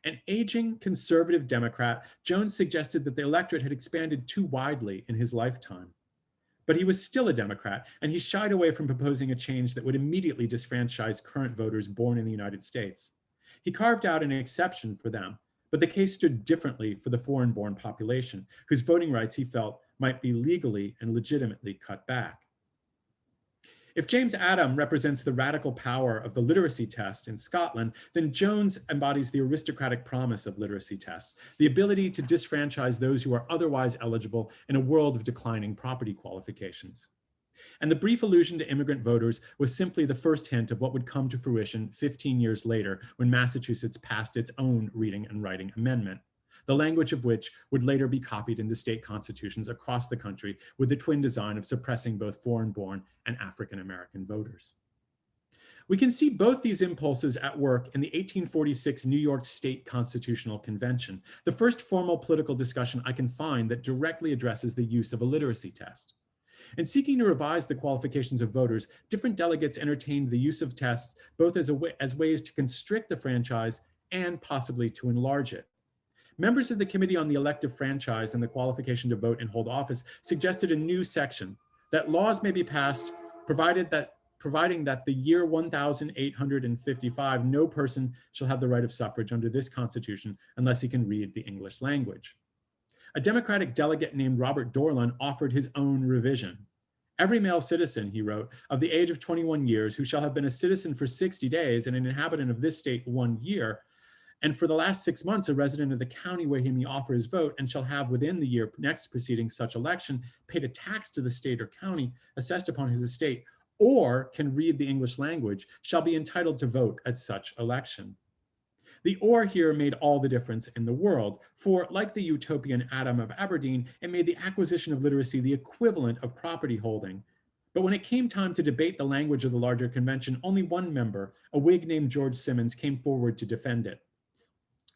An aging conservative Democrat, Jones suggested that the electorate had expanded too widely in his lifetime. But he was still a Democrat, and he shied away from proposing a change that would immediately disfranchise current voters born in the United States. He carved out an exception for them, but the case stood differently for the foreign-born population, whose voting rights he felt might be legally and legitimately cut back. If James Adam represents the radical power of the literacy test in Scotland, then Jones embodies the aristocratic promise of literacy tests, the ability to disfranchise those who are otherwise eligible in a world of declining property qualifications. And the brief allusion to immigrant voters was simply the first hint of what would come to fruition 15 years later when Massachusetts passed its own reading and writing amendment, the language of which would later be copied into state constitutions across the country with the twin design of suppressing both foreign-born and African-American voters. We can see both these impulses at work in the 1846 New York State Constitutional Convention, the first formal political discussion I can find that directly addresses the use of a literacy test. In seeking to revise the qualifications of voters, different delegates entertained the use of tests both as ways to constrict the franchise and possibly to enlarge it. Members of the Committee on the Elective Franchise and the Qualification to Vote and Hold Office suggested a new section that laws may be passed providing that the year 1855, no person shall have the right of suffrage under this Constitution unless he can read the English language. A Democratic delegate named Robert Dorlin offered his own revision. Every male citizen, he wrote, of the age of 21 years who shall have been a citizen for 60 days and an inhabitant of this state 1 year, and for the last 6 months a resident of the county where he may offer his vote, and shall have within the year next preceding such election paid a tax to the state or county assessed upon his estate, or can read the English language, shall be entitled to vote at such election. The or here made all the difference in the world, for like the utopian Adam of Aberdeen, it made the acquisition of literacy the equivalent of property holding. But when it came time to debate the language of the larger convention, only one member, a Whig named George Simmons, came forward to defend it.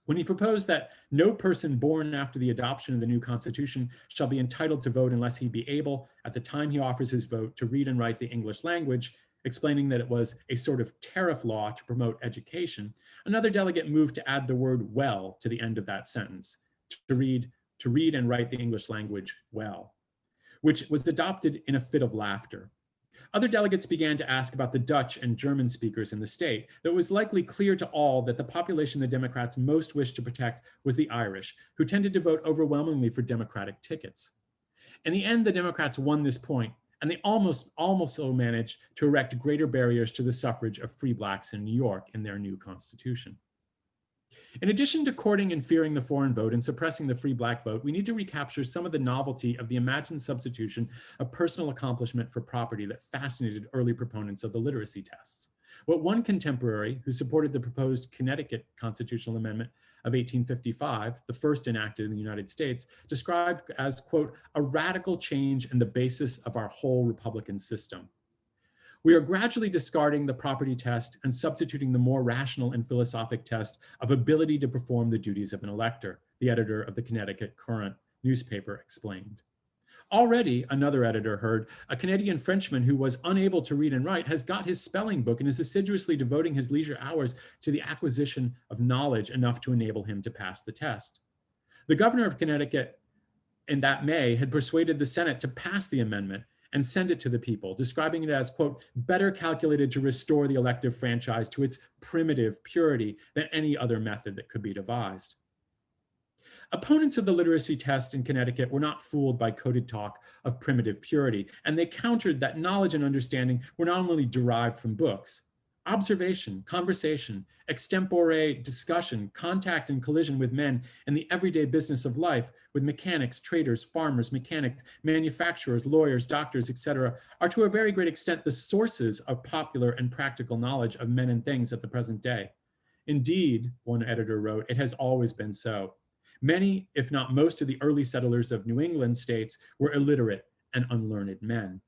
When he proposed that no person born after the adoption of the new Constitution shall be entitled to vote unless he be able, at the time he offers his vote, to read and write the English language, explaining that it was a sort of tariff law to promote education, another delegate moved to add the word well to the end of that sentence, to read and write the English language well, which was adopted in a fit of laughter. Other delegates began to ask about the Dutch and German speakers in the state. It was likely clear to all that the population the Democrats most wished to protect was the Irish, who tended to vote overwhelmingly for Democratic tickets. In the end, the Democrats won this point, and they almost managed to erect greater barriers to the suffrage of free blacks in New York in their new constitution. In addition to courting and fearing the foreign vote and suppressing the free black vote, we need to recapture some of the novelty of the imagined substitution of personal accomplishment for property that fascinated early proponents of the literacy tests. What one contemporary who supported the proposed Connecticut constitutional amendment of 1855, the first enacted in the United States, described as, quote, a radical change in the basis of our whole Republican system. We are gradually discarding the property test and substituting the more rational and philosophic test of ability to perform the duties of an elector, the editor of the Connecticut Current newspaper explained. Already, another editor heard, a Canadian Frenchman who was unable to read and write has got his spelling book and is assiduously devoting his leisure hours to the acquisition of knowledge enough to enable him to pass the test. The governor of Connecticut in that May had persuaded the Senate to pass the amendment, and send it to the people, describing it as, quote, better calculated to restore the elective franchise to its primitive purity than any other method that could be devised. Opponents of the literacy test in Connecticut were not fooled by coded talk of primitive purity, and they countered that knowledge and understanding were not only derived from books. Observation, conversation, extempore discussion, contact and collision with men in the everyday business of life, with mechanics, traders, farmers, mechanics, manufacturers, lawyers, doctors, etc., are to a very great extent the sources of popular and practical knowledge of men and things at the present day. Indeed, one editor wrote, it has always been so. Many, if not most of the early settlers of New England states were illiterate and unlearned men.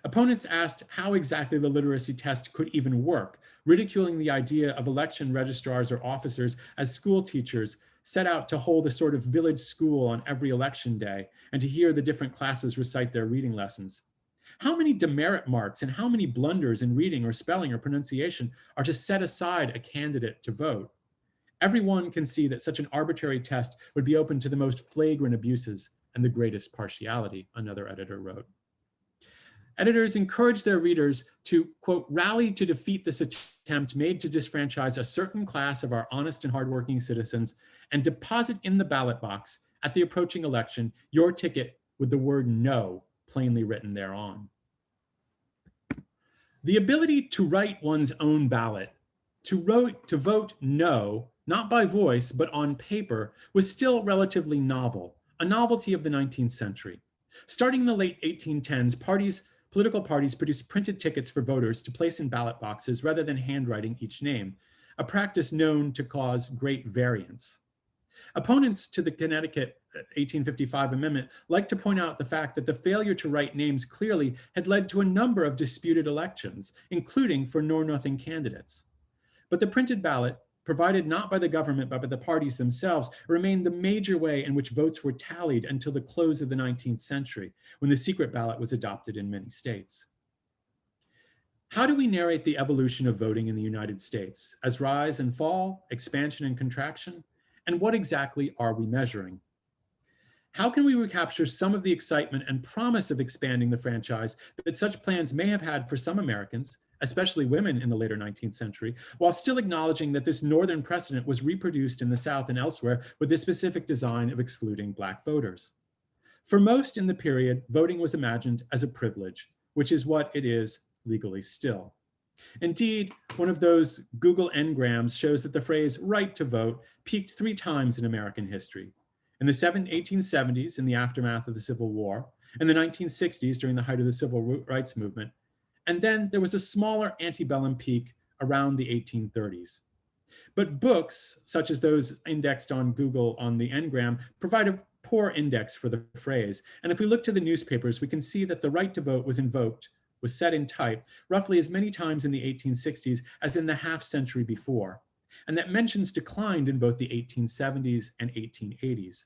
Opponents asked how exactly the literacy test could even work, ridiculing the idea of election registrars or officers as school teachers set out to hold a sort of village school on every election day and to hear the different classes recite their reading lessons. How many demerit marks and how many blunders in reading or spelling or pronunciation are to set aside a candidate to vote? Everyone can see that such an arbitrary test would be open to the most flagrant abuses and the greatest partiality, another editor wrote. Editors encourage their readers to, quote, rally to defeat this attempt made to disfranchise a certain class of our honest and hardworking citizens and deposit in the ballot box at the approaching election your ticket with the word no plainly written thereon. The ability to write one's own ballot, to vote no, not by voice, but on paper, was still relatively novel, a novelty of the 19th century. Starting in the late 1810s, political parties produced printed tickets for voters to place in ballot boxes rather than handwriting each name, a practice known to cause great variance. Opponents to the Connecticut 1855 amendment like to point out the fact that the failure to write names clearly had led to a number of disputed elections, including for know-nothing candidates. But the printed ballot, provided not by the government but by the parties themselves, remained the major way in which votes were tallied until the close of the 19th century, when the secret ballot was adopted in many states. How do we narrate the evolution of voting in the United States as rise and fall, expansion and contraction? And what exactly are we measuring? How can we recapture some of the excitement and promise of expanding the franchise that such plans may have had for some Americans, especially women in the later 19th century, while still acknowledging that this northern precedent was reproduced in the South and elsewhere with the specific design of excluding Black voters? For most in the period, voting was imagined as a privilege, which is what it is legally still. Indeed, one of those Google Ngrams shows that the phrase right to vote peaked 3 times in American history. In the 1870s, in the aftermath of the Civil War, in the 1960s, during the height of the Civil Rights Movement, and then there was a smaller antebellum peak around the 1830s. But books, such as those indexed on Google on the Ngram, provide a poor index for the phrase. And if we look to the newspapers, we can see that the right to vote was invoked, was set in type, roughly as many times in the 1860s as in the half century before, and that mentions declined in both the 1870s and 1880s.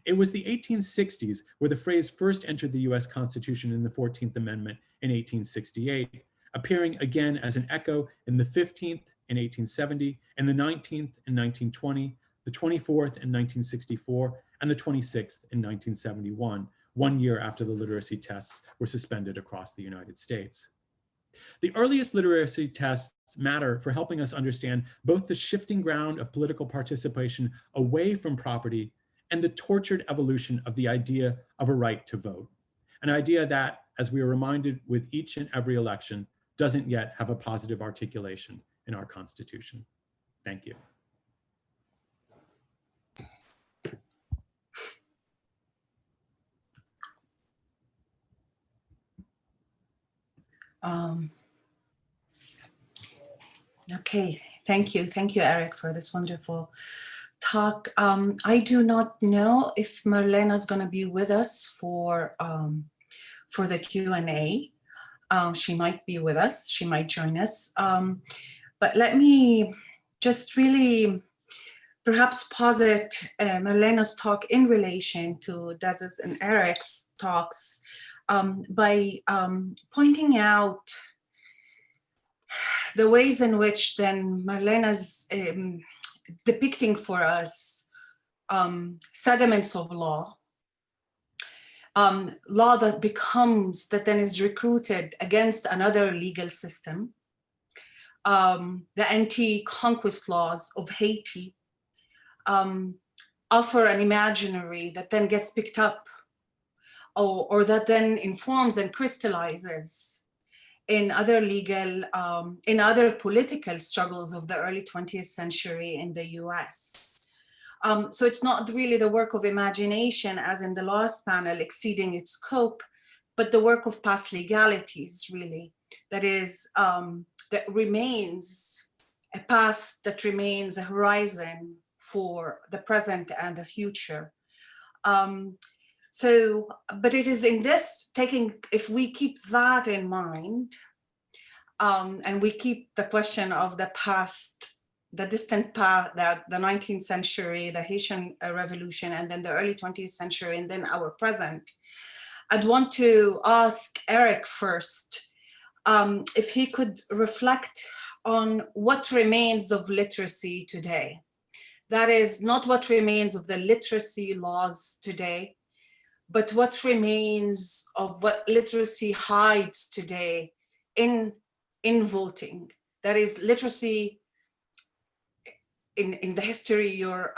It was the 1860s where the phrase first entered the US Constitution in the 14th Amendment in 1868, appearing again as an echo in the 15th in 1870, and the 19th in 1920, the 24th in 1964, and the 26th in 1971, 1 year after the literacy tests were suspended across the United States. The earliest literacy tests matter for helping us understand both the shifting ground of political participation away from property and the tortured evolution of the idea of a right to vote, an idea that, as we are reminded with each and every election, doesn't yet have a positive articulation in our Constitution. Thank you. Okay, thank you, Eric, for this wonderful talk. I do not know if Marlena's going to be with us for the Q&A. She might be with us, she might join us. But let me just really perhaps posit Marlena's talk in relation to Dez's and Eric's talks by pointing out the ways in which then Marlena's depicting for us sediments of law law that then is recruited against another legal system. The anti-conquest laws of Haiti offer an imaginary that then gets picked up or that then informs and crystallizes in other legal, in other political struggles of the early 20th century in the US. So it's not really the work of imagination, as in the last panel, exceeding its scope, but the work of past legalities, really, that is, that remains a past, that remains a horizon for the present and the future. But it is in this if we keep that in mind, and we keep the question of the past, the distant past, the 19th century, the Haitian Revolution, and then the early 20th century, and then our present, I'd want to ask Eric first, if he could reflect on what remains of literacy today. That is not what remains of the literacy laws today, but what remains of what literacy hides today in voting. That is, literacy in the history you're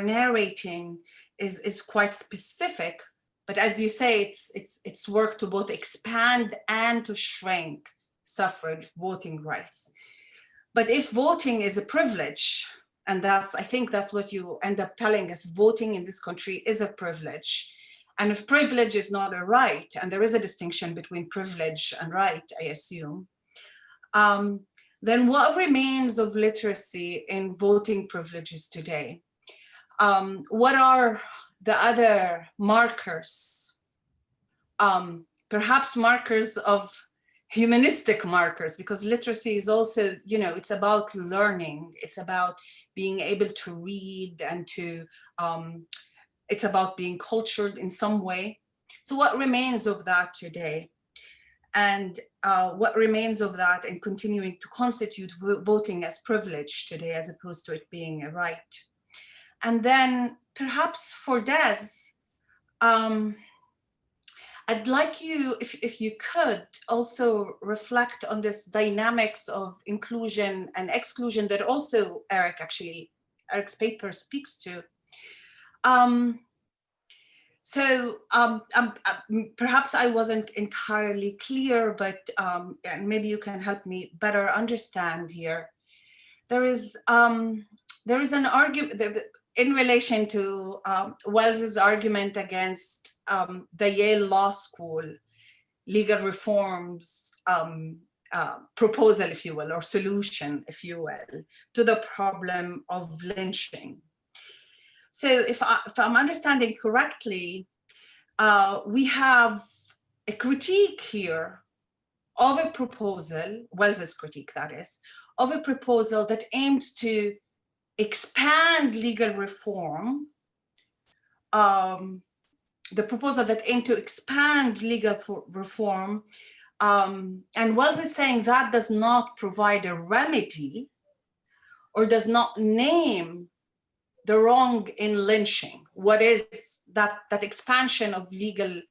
narrating is quite specific, but as you say, it's work to both expand and to shrink suffrage voting rights. But if voting is a privilege, and I think that's what you end up telling us, voting in this country is a privilege. And if privilege is not a right, and there is a distinction between privilege and right, I assume, then what remains of literacy in voting privileges today? What are the other markers? Perhaps markers of humanistic markers, because literacy is also, it's about learning. It's about being able to read and it's about being cultured in some way. So what remains of that today? And what remains of that and continuing to constitute voting as privilege today, as opposed to it being a right? And then perhaps for Des, I'd like you, if you could, also reflect on this dynamics of inclusion and exclusion that also Eric's paper speaks to. Perhaps I wasn't entirely clear, but and maybe you can help me better understand here. There is an argument in relation to Wells's argument against the Yale Law School legal reforms proposal, if you will, or solution, if you will, to the problem of lynching. So if I'm understanding correctly, we have a critique here of a proposal, Wells's critique that is, of a proposal that aims to expand legal reform, the proposal that aimed to expand legal reform, and Wells is saying that does not provide a remedy or does not name the wrong in lynching. What is that expansion of legal,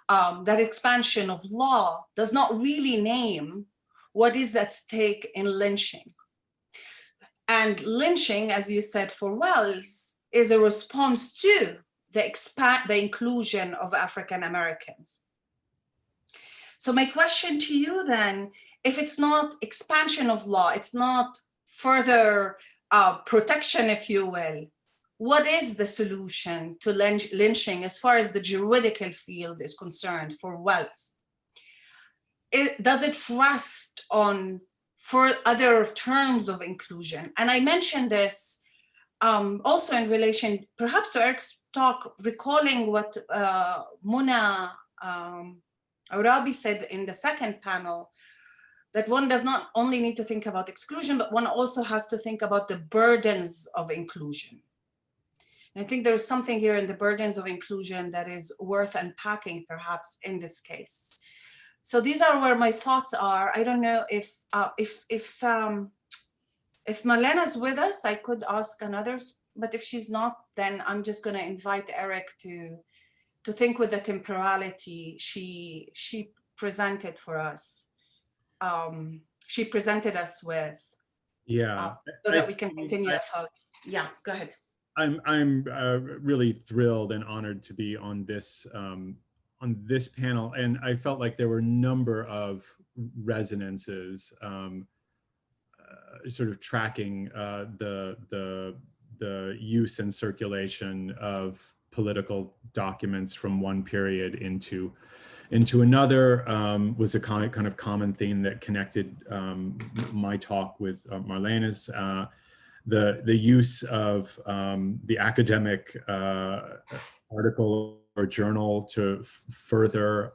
that expansion of law does not really name what is at stake in lynching. And lynching, as you said for Wells, is a response to the inclusion of African Americans. So my question to you then, if it's not expansion of law, it's not further protection, if you will, what is the solution to lynching as far as the juridical field is concerned for Wells? Does it rest on for other terms of inclusion? And I mentioned this also in relation perhaps to Eric's talk, recalling what Muna Arabi said in the second panel, that one does not only need to think about exclusion, but one also has to think about the burdens of inclusion. And I think there's something here in the burdens of inclusion that is worth unpacking perhaps in this case. So these are where my thoughts are. I don't know if Marlena's with us, I could ask another, but if she's not, then I'm just going to invite Eric to to think with the temporality she presented for us. She presented us with, Yeah, so that we can continue the thought. Yeah, go ahead. I'm really thrilled and honored to be on this panel, and I felt like there were a number of resonances, sort of tracking the use and circulation of political documents from one period into another. Was a kind of common theme that connected my talk with Marlena's. The use of the academic article or journal to further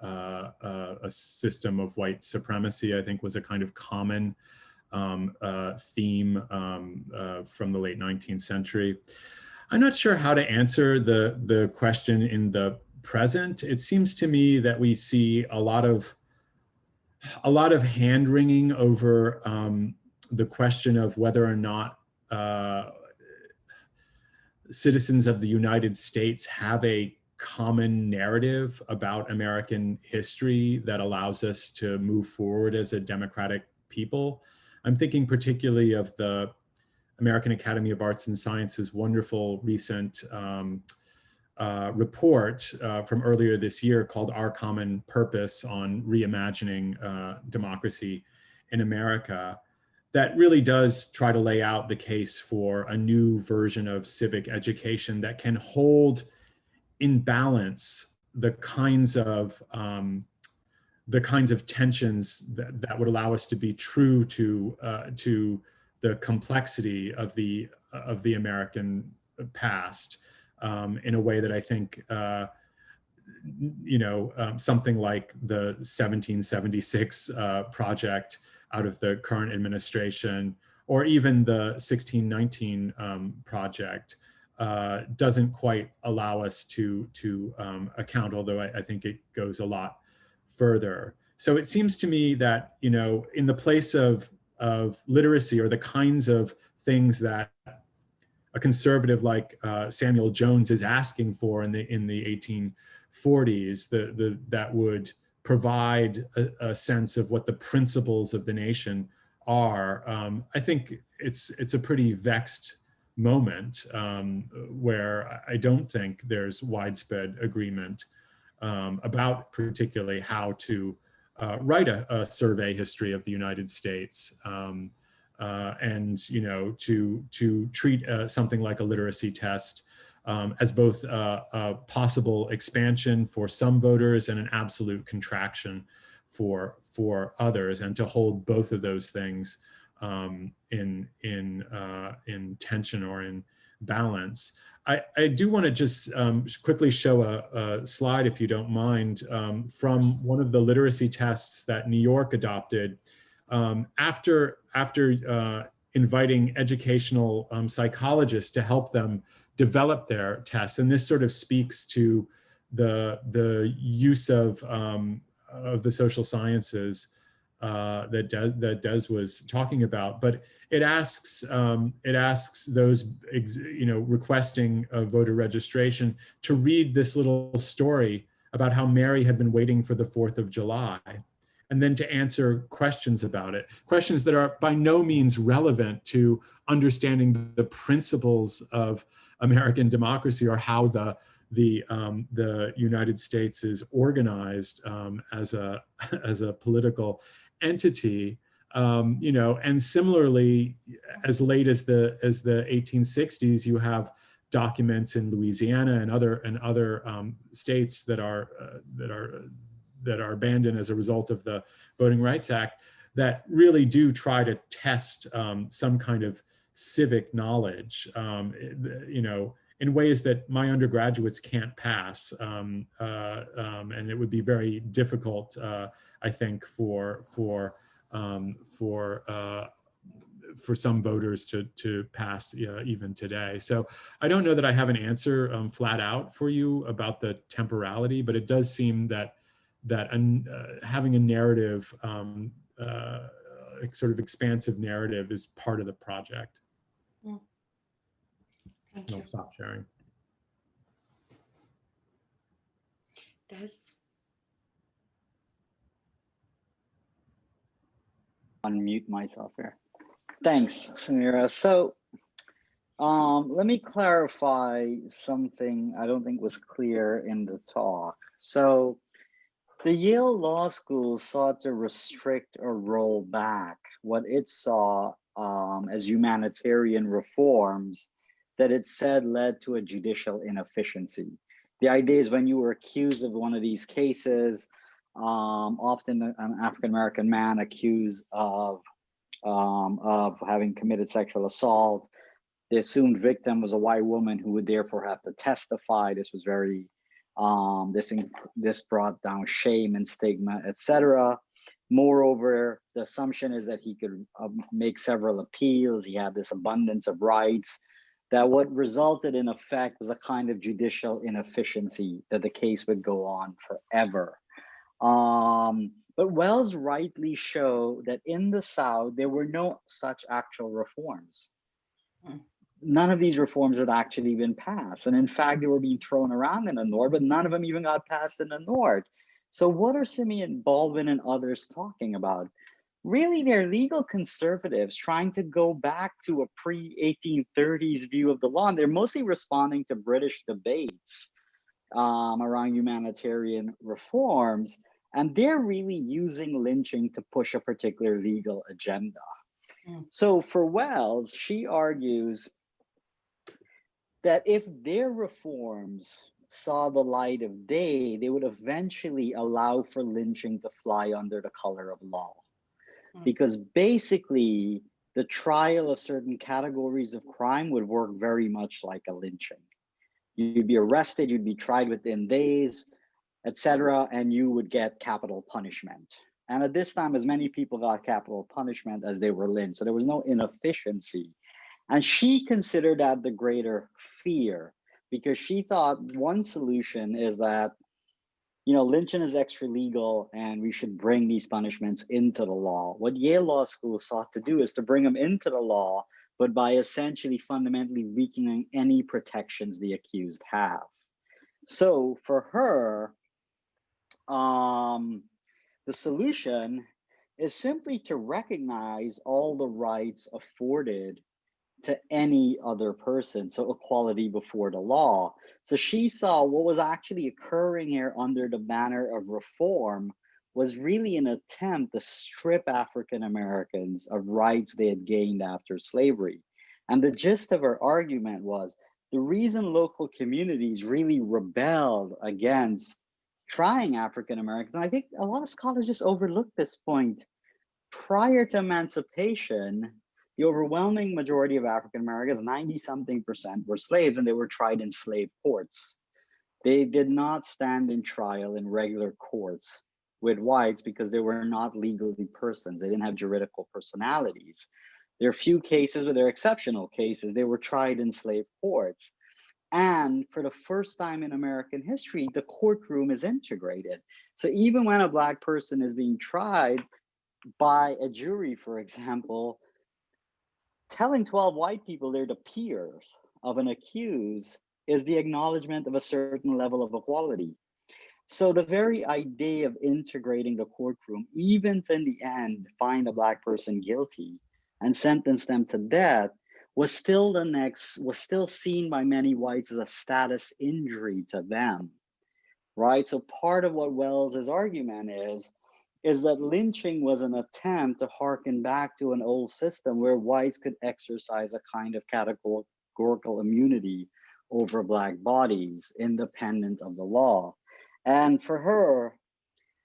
a system of white supremacy, I think, was a kind of common theme from the late 19th century. I'm not sure how to answer the question in the present. It seems to me that we see a lot of hand-wringing over the question of whether or not citizens of the United States have a common narrative about American history that allows us to move forward as a democratic people. I'm thinking particularly of the American Academy of Arts and Sciences' wonderful recent report from earlier this year called Our Common Purpose on Reimagining Democracy in America, that really does try to lay out the case for a new version of civic education that can hold in balance the kinds of tensions that would allow us to be true to the complexity of the American past, in a way that I think something like the 1776 project out of the current administration, or even the 1619 project, doesn't quite allow us to account, although I think it goes a lot further. So it seems to me that, in the place of literacy, or the kinds of things that a conservative like Samuel Jones is asking for in the 1840s, that would provide a sense of what the principles of the nation are. I think it's a pretty vexed moment where I don't think there's widespread agreement about particularly how to write a survey history of the United States, and to treat something like a literacy test as both a possible expansion for some voters and an absolute contraction for others, and to hold both of those things in tension or in balance. I do want to just quickly show a slide, if you don't mind, from one of the literacy tests that New York adopted after inviting educational psychologists to help them develop their tests. And this sort of speaks to the use of the social sciences that Des was talking about. But it asks those requesting voter registration to read this little story about how Mary had been waiting for the 4th of July, and then to answer questions about it, questions that are by no means relevant to understanding the principles of American democracy, or how the United States is organized as a political entity. And similarly, as late as the 1860s, you have documents in Louisiana and other states that are abandoned as a result of the Voting Rights Act, that really do try to test some kind of civic knowledge, in ways that my undergraduates can't pass, and it would be very difficult, I think, for some voters to pass even today. So I don't know that I have an answer flat out for you about the temporality, but it does seem that having a narrative, sort of expansive narrative, is part of the project. Thank you. I'll stop sharing. Des? Unmute myself here. Thanks, Samira. So let me clarify something I don't think was clear in the talk. So the Yale Law School sought to restrict or roll back what it saw as humanitarian reforms that it said led to a judicial inefficiency. The idea is when you were accused of one of these cases, often an African-American man accused of having committed sexual assault, the assumed victim was a white woman who would therefore have to testify. This was very, this brought down shame and stigma, etc. Moreover, the assumption is that he could make several appeals. He had this abundance of rights, that what resulted in effect was a kind of judicial inefficiency, that the case would go on forever. But Wells rightly showed that in the South, there were no such actual reforms. None of these reforms had actually been passed. And in fact, they were being thrown around in the North, but none of them even got passed in the North. So what are Simeon Baldwin and others talking about? Really, they're legal conservatives trying to go back to a pre-1830s view of the law. And they're mostly responding to British debates around humanitarian reforms. And they're really using lynching to push a particular legal agenda. So for Wells, she argues that if their reforms saw the light of day, they would eventually allow for lynching to fly under the color of law. Because basically, the trial of certain categories of crime would work very much like a lynching. You'd be arrested, you'd be tried within days, etc., and you would get capital punishment. And at this time, as many people got capital punishment as they were lynched. So there was no inefficiency. And she considered that the greater fear, because she thought one solution is that, you know, lynching is extra legal and we should bring these punishments into the law. What Yale Law School sought to do is to bring them into the law, but by essentially fundamentally weakening any protections the accused have. So for her, the solution is simply to recognize all the rights afforded to any other person, so equality before the law. So she saw what was actually occurring here under the banner of reform was really an attempt to strip African Americans of rights they had gained after slavery. And the gist of her argument was the reason local communities really rebelled against trying African Americans, and I think a lot of scholars just overlooked this point, prior to emancipation, the overwhelming majority of African Americans, 90-something%, were slaves, and they were tried in slave courts. They did not stand in trial in regular courts with whites because they were not legally persons. They didn't have juridical personalities. There are few cases, but they're exceptional cases. They were tried in slave courts. And for the first time in American history, the courtroom is integrated. So even when a Black person is being tried by a jury, for example, telling 12 white people they're the peers of an accused is the acknowledgement of a certain level of equality. So the very idea of integrating the courtroom, even to in the end find a Black person guilty and sentence them to death, was still seen by many whites as a status injury to them, right? So part of what Wells's argument is that lynching was an attempt to harken back to an old system where whites could exercise a kind of categorical immunity over Black bodies, independent of the law. And for her,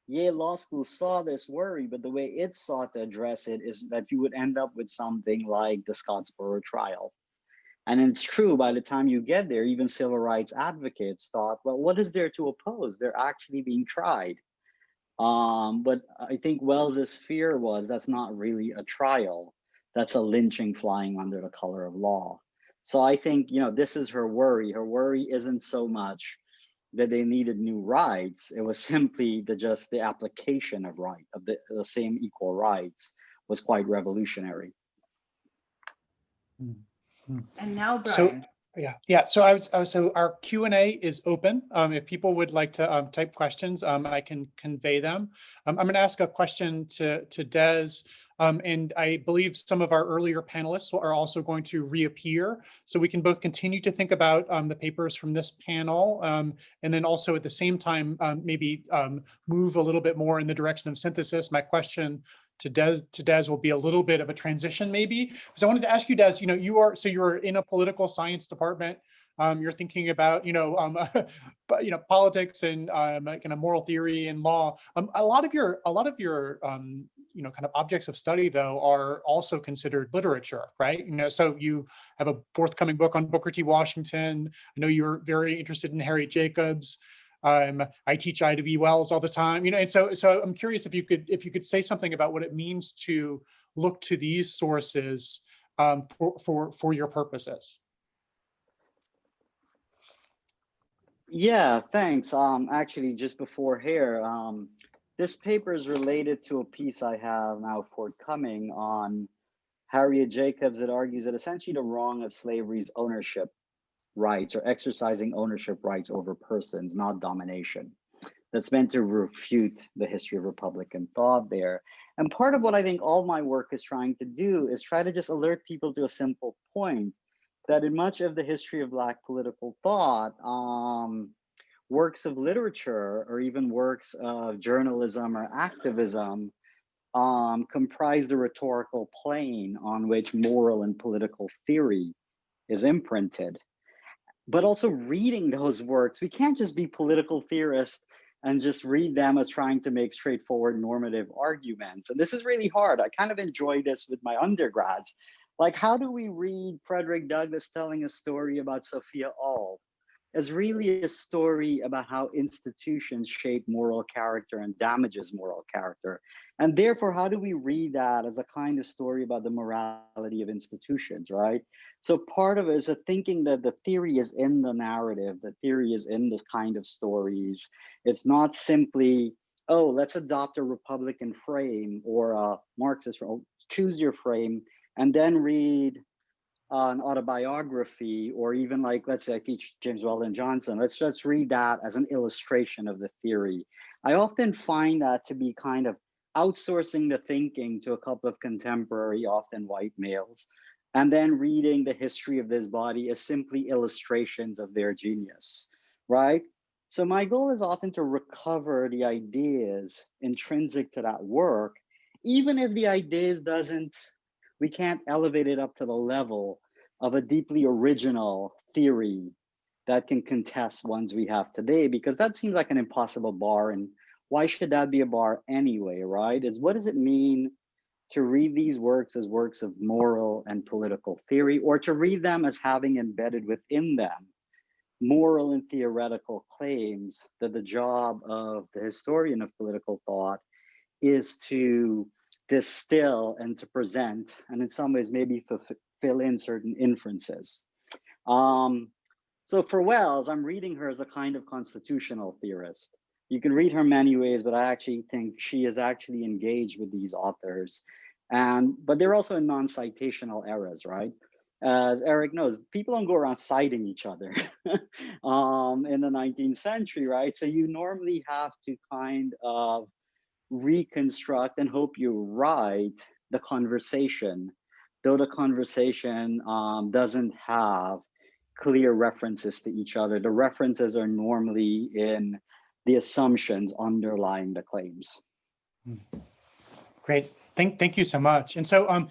Yale Law School saw this worry, but the way it sought to address it is that you would end up with something like the Scottsboro Trial. And it's true, by the time you get there, even civil rights advocates thought, well, what is there to oppose? They're actually being tried. But I think Wells's fear was that's not really a trial. That's a lynching flying under the color of law. So I think, you know, this is her worry. Her worry isn't so much that they needed new rights. It was simply just the application of the same equal rights was quite revolutionary. And now, Brian. Yeah. So our Q&A is open. If people would like to type questions, I can convey them. I'm going to ask a question to Des, and I believe some of our earlier panelists are also going to reappear, so we can both continue to think about the papers from this panel, and then also at the same time maybe move a little bit more in the direction of synthesis. My question to Des will be a little bit of a transition, maybe. So I wanted to ask you, Des, you're in a political science department. You're thinking about, politics and kind of moral theory and law. A lot of your kind of objects of study, though, are also considered literature, right? So you have a forthcoming book on Booker T. Washington. I know you're very interested in Harriet Jacobs. I teach I.W. Wells all the time, and so I'm curious if you could say something about what it means to look to these sources for your purposes. Yeah, thanks. Actually, just before here, this paper is related to a piece I have now forthcoming on Harriet Jacobs. It argues that essentially the wrong of slavery's ownership rights, or exercising ownership rights over persons, not domination. That's meant to refute the history of Republican thought there. And part of what I think all my work is trying to do is try to just alert people to a simple point, that in much of the history of Black political thought, works of literature or even works of journalism or activism comprise the rhetorical plane on which moral and political theory is imprinted. But also reading those works, we can't just be political theorists and just read them as trying to make straightforward normative arguments. And this is really hard. I kind of enjoy this with my undergrads. Like, how do we read Frederick Douglass telling a story about Sophia Auld as really a story about how institutions shape moral character and damages moral character? And therefore, how do we read that as a kind of story about the morality of institutions, right? So part of it is a thinking that the theory is in the narrative, the theory is in this kind of stories. It's not simply, oh, let's adopt a Republican frame or a Marxist frame. Choose your frame and then read an autobiography, or even like, let's say I teach James Weldon Johnson, let's read that as an illustration of the theory. I often find that to be kind of outsourcing the thinking to a couple of contemporary, often white males, and then reading the history of this body as simply illustrations of their genius, right? So my goal is often to recover the ideas intrinsic to that work, even if the ideas we can't elevate it up to the level of a deeply original theory that can contest ones we have today, because that seems like an impossible bar. And why should that be a bar anyway, right? Is what does it mean to read these works as works of moral and political theory, or to read them as having embedded within them moral and theoretical claims that the job of the historian of political thought is to distill and to present, and in some ways maybe fill in certain inferences. So for Wells, I'm reading her as a kind of constitutional theorist. You can read her many ways, but I actually think she is actually engaged with these authors. But they're also in non-citational eras, right? As Eric knows, people don't go around citing each other in the 19th century, right? So you normally have to kind of reconstruct and hope you're right the conversation, though the conversation doesn't have clear references to each other. The references are normally in the assumptions underlying the claims. Great, thank you so much. And so,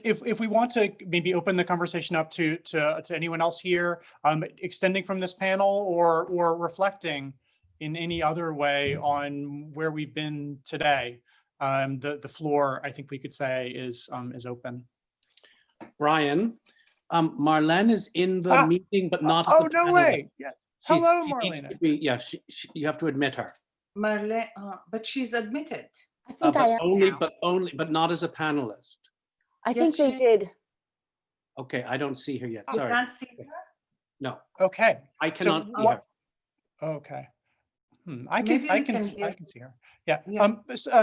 if we want to maybe open the conversation up to anyone else here, extending from this panel or reflecting in any other way on where we've been today, the floor, I think we could say, is open. Brian, Marlene is in the meeting, but not. Oh, no way! Yeah. Hello, Marlene. Yeah, you have to admit her. Marlene, but she's admitted. I think I am but not as a panelist. I think they did. Okay, I don't see her yet. You Sorry. can't see her? No. Okay. I cannot see her. Okay. I can see her. Yeah.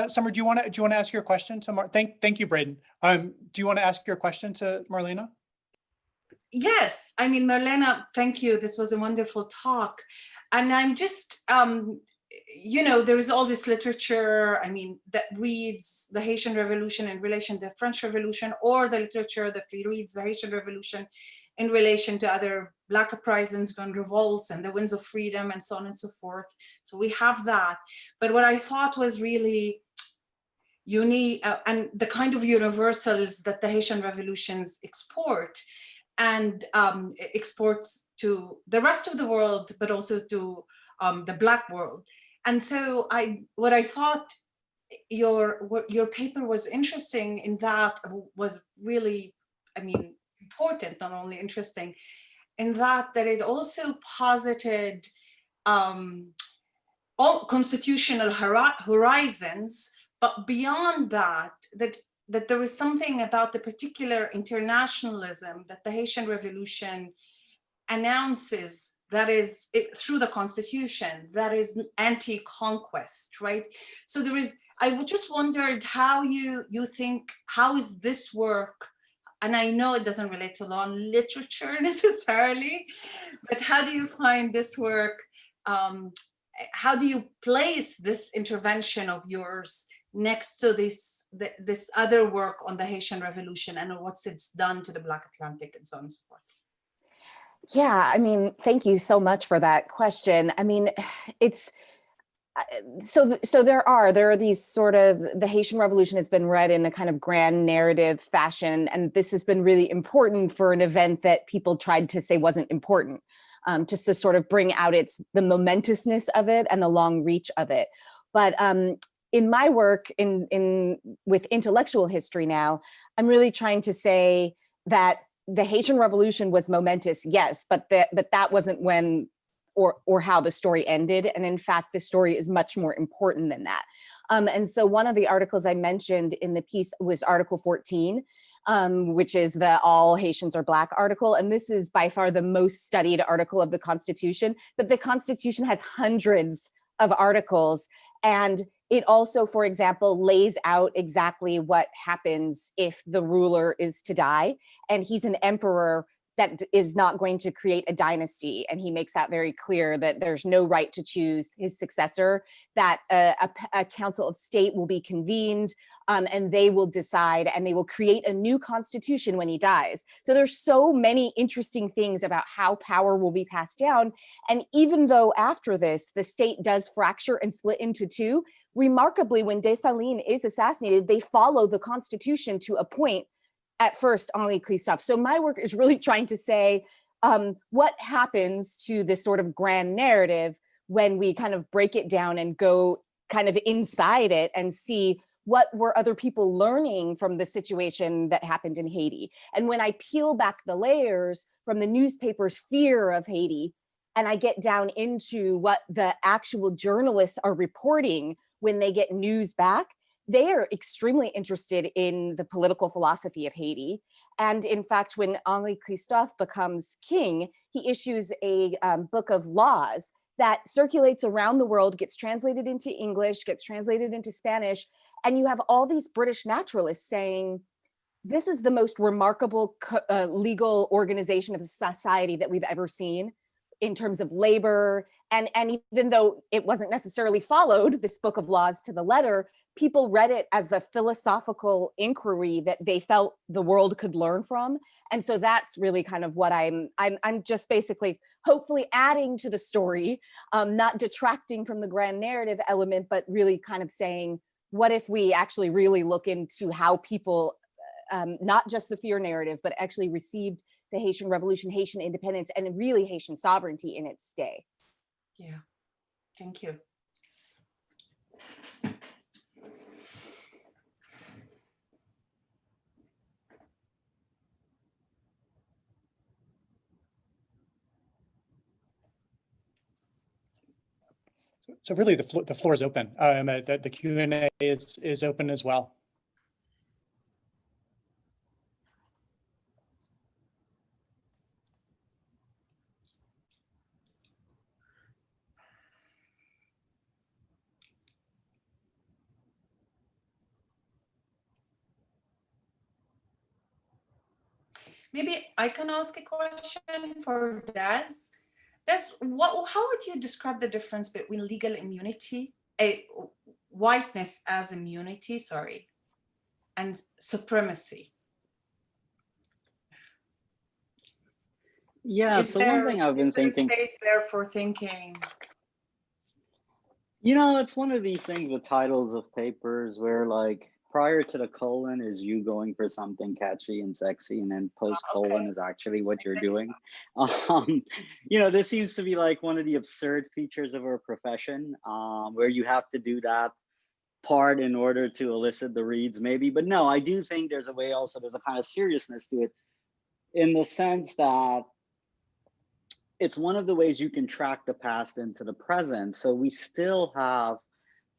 Summer, do you want to ask your question to thank you, Braden. Do you want to ask your question to Marlena? Yes, I mean, Marlena, thank you. This was a wonderful talk. And I'm just, you know, there is all this literature, I mean, that reads the Haitian Revolution in relation to the French Revolution, or the literature that reads the Haitian Revolution in relation to other Black uprisings and revolts and the winds of freedom and so on and so forth. So we have that. But what I thought was really unique, and the kind of universals that the Haitian revolutions export, and exports to the rest of the world, but also to the Black world. And so what I thought your paper was interesting in that was really, I mean, important, not only interesting, in that it also posited all constitutional horizons, but beyond that there is something about the particular internationalism that the Haitian Revolution announces, that is through the constitution, that is anti-conquest, right? So there is, I just wondered how you think, how is this work, and I know it doesn't relate to law and literature necessarily, but how do you find this work, how do you place this intervention of yours next to this other work on the Haitian Revolution and what's it's done to the Black Atlantic and so on and so forth? Yeah, I mean, thank you so much for that question. I mean, it's so there are these sort of, the Haitian Revolution has been read in a kind of grand narrative fashion, and this has been really important for an event that people tried to say wasn't important, just to sort of bring out the momentousness of it and the long reach of it. But in my work with intellectual history now, I'm really trying to say that the Haitian Revolution was momentous, yes, but that wasn't when or how the story ended. And in fact, the story is much more important than that. And so one of the articles I mentioned in the piece was Article 14, which is the All Haitians Are Black article. And this is by far the most studied article of the Constitution, but the Constitution has hundreds of articles. And it also, for example, lays out exactly what happens if the ruler is to die. And he's an emperor that is not going to create a dynasty. And he makes that very clear, that there's no right to choose his successor, that a council of state will be convened, and they will decide, and they will create a new constitution when he dies. So there's so many interesting things about how power will be passed down. And even though after this, the state does fracture and split into two, remarkably, when Dessalines is assassinated, they follow the constitution to appoint at first Henri Christophe. So my work is really trying to say what happens to this sort of grand narrative when we kind of break it down and go kind of inside it and see what were other people learning from the situation that happened in Haiti. And when I peel back the layers from the newspaper's fear of Haiti, and I get down into what the actual journalists are reporting when they get news back, they are extremely interested in the political philosophy of Haiti. And in fact, when Henri Christophe becomes king, he issues a book of laws that circulates around the world, gets translated into English, gets translated into Spanish. And you have all these British naturalists saying, this is the most remarkable legal organization of society that we've ever seen in terms of labor. And even though it wasn't necessarily followed, this book of laws to the letter, people read it as a philosophical inquiry that they felt the world could learn from. And so that's really kind of what I'm just basically hopefully adding to the story, not detracting from the grand narrative element, but really kind of saying, what if we actually really look into how people, not just the fear narrative, but actually received the Haitian Revolution, Haitian independence, and really Haitian sovereignty in its stay. Yeah, thank you. So really, the floor is open. The Q&A is open as well. Maybe I can ask a question for Des. How would you describe the difference between legal immunity, whiteness as immunity, sorry, and supremacy? Yeah, so one thing I've been thinking, space there for thinking? you know, it's one of these things with titles of papers where like prior to the colon is you going for something catchy and sexy, and then post colon Okay. is actually what you're doing. You know, this seems to be like one of the absurd features of our profession, where you have to do that part in order to elicit the reads maybe. But no, I do think there's a way also, there's a kind of seriousness to it in the sense that it's one of the ways you can track the past into the present. So we still have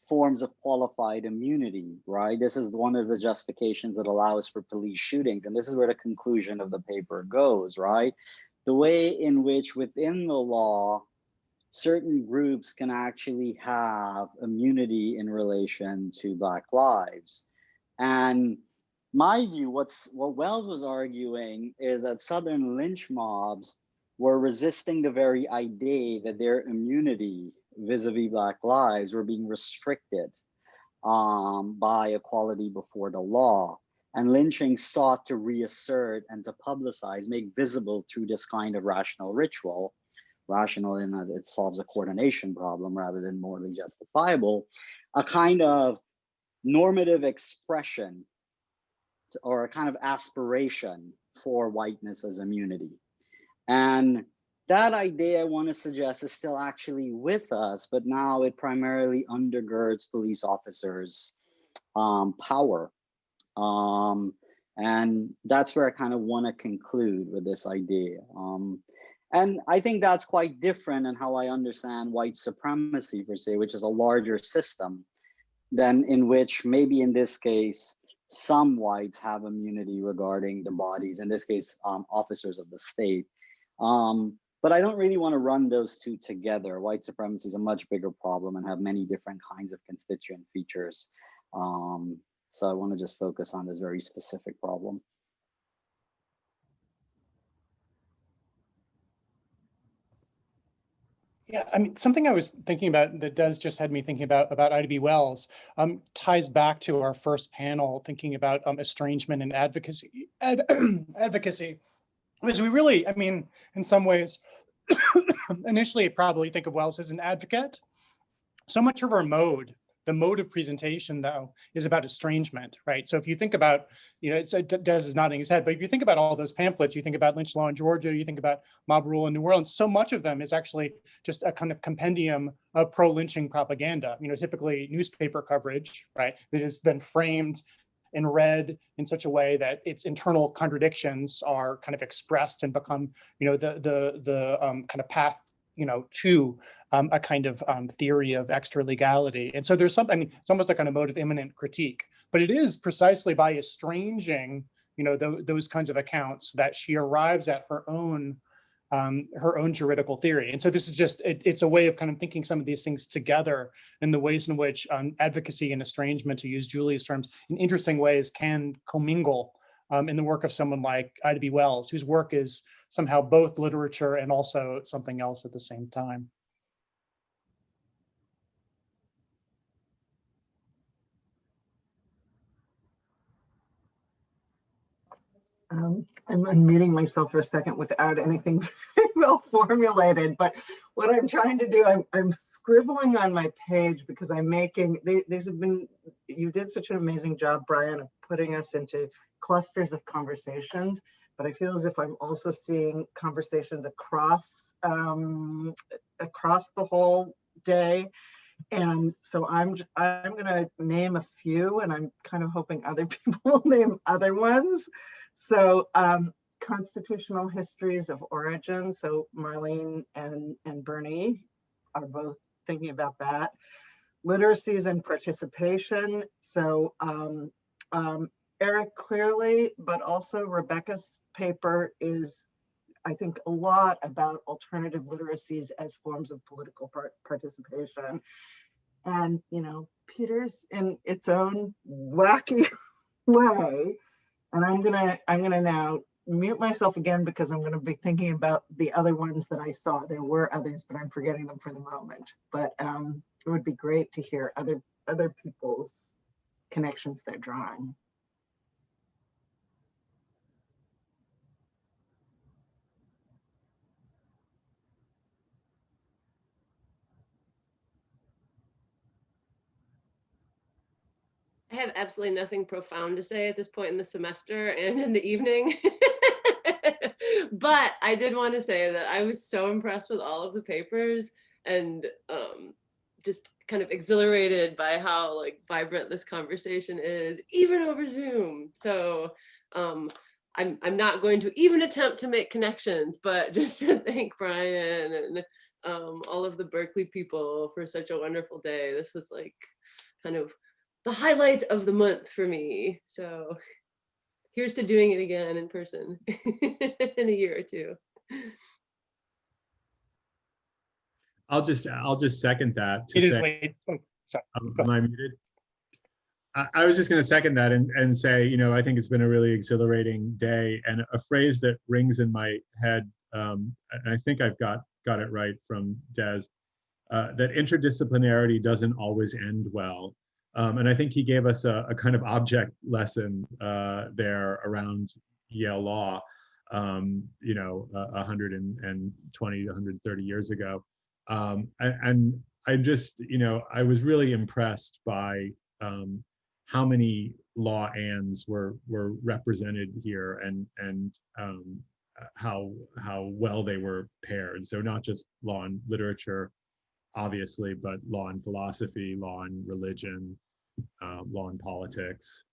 forms of qualified immunity, right? This is one of the justifications that allows for police shootings. And this is where the conclusion of the paper goes, right? The way in which within the law, certain groups can actually have immunity in relation to Black lives. And my view, what Wells was arguing is that Southern lynch mobs were resisting the very idea that their immunity vis-a-vis Black lives were being restricted by equality before the law. And lynching sought to reassert and to publicize, make visible through this kind of rational ritual, rational in that it solves a coordination problem rather than morally justifiable, a kind of normative expression or a kind of aspiration for whiteness as immunity. And that idea, I want to suggest, is still actually with us, but now it primarily undergirds police officers' power. And that's where I kind of want to conclude with this idea. And I think that's quite different in how I understand white supremacy per se, which is a larger system than in which maybe in this case, some whites have immunity regarding the bodies, in this case, officers of the state. But I don't really want to run those two together. White supremacy is a much bigger problem and have many different kinds of constituent features. So I want to just focus on this very specific problem. Yeah, I mean, something I was thinking about that Des just had me thinking about Ida B. Wells ties back to our first panel, thinking about estrangement and advocacy. Advocacy, because we really, I mean, in some ways, initially probably think of Wells as an advocate. So much of our mode, the mode of presentation, though, is about estrangement, right? So if you think about, you know, Des is nodding his head, but if you think about all those pamphlets, you think about lynch law in Georgia, you think about mob rule in New Orleans, so much of them is actually just a kind of compendium of pro-lynching propaganda, you know, typically newspaper coverage, right, that has been framed and read in such a way that its internal contradictions are kind of expressed and become, you know, the kind of path, you know, to a kind of theory of extra legality. And so there's something, I mean, it's almost a kind of mode of immanent critique, but it is precisely by estranging, you know, those kinds of accounts that she arrives at her own juridical theory. And so this is just, it's a way of kind of thinking some of these things together in the ways in which advocacy and estrangement, to use Julie's terms, in interesting ways can commingle in the work of someone like Ida B. Wells, whose work is somehow both literature and also something else at the same time. I'm unmuting myself for a second without anything very well formulated, but what I'm trying to do, I'm scribbling on my page because I'm making, you did such an amazing job, Brian, of putting us into clusters of conversations, but I feel as if I'm also seeing conversations across the whole day. And so I'm going to name a few, and I'm kind of hoping other people will name other ones. So constitutional histories of origin. So Marlene and Bernie are both thinking about that. Literacies and participation. So Eric clearly, but also Rebecca's paper is, I think, a lot about alternative literacies as forms of political participation. And, you know, Peter's in its own wacky way. And I'm gonna now mute myself again because I'm going to be thinking about the other ones that I saw. There were others, but I'm forgetting them for the moment. But it would be great to hear other people's connections they're drawing. I have absolutely nothing profound to say at this point in the semester and in the evening. But I did want to say that I was so impressed with all of the papers and just kind of exhilarated by how like vibrant this conversation is, even over Zoom. So I'm not going to even attempt to make connections, but just to thank Brian and all of the Berkeley people for such a wonderful day. This was like kind of the highlight of the month for me. So here's to doing it again in person in a year or two. I'll just second that. It is late. Oh, sorry. Am I muted? I was just going to second that and say, you know, I think it's been a really exhilarating day, and a phrase that rings in my head, and I think I've got it right from Des, that interdisciplinarity doesn't always end well. And I think he gave us a kind of object lesson there around Yale law, you know, 120 to 130 years ago. And I just, you know, I was really impressed by how many law ands were represented here, and how well they were paired. So not just law and literature, obviously, but law and philosophy, law and religion, law and politics.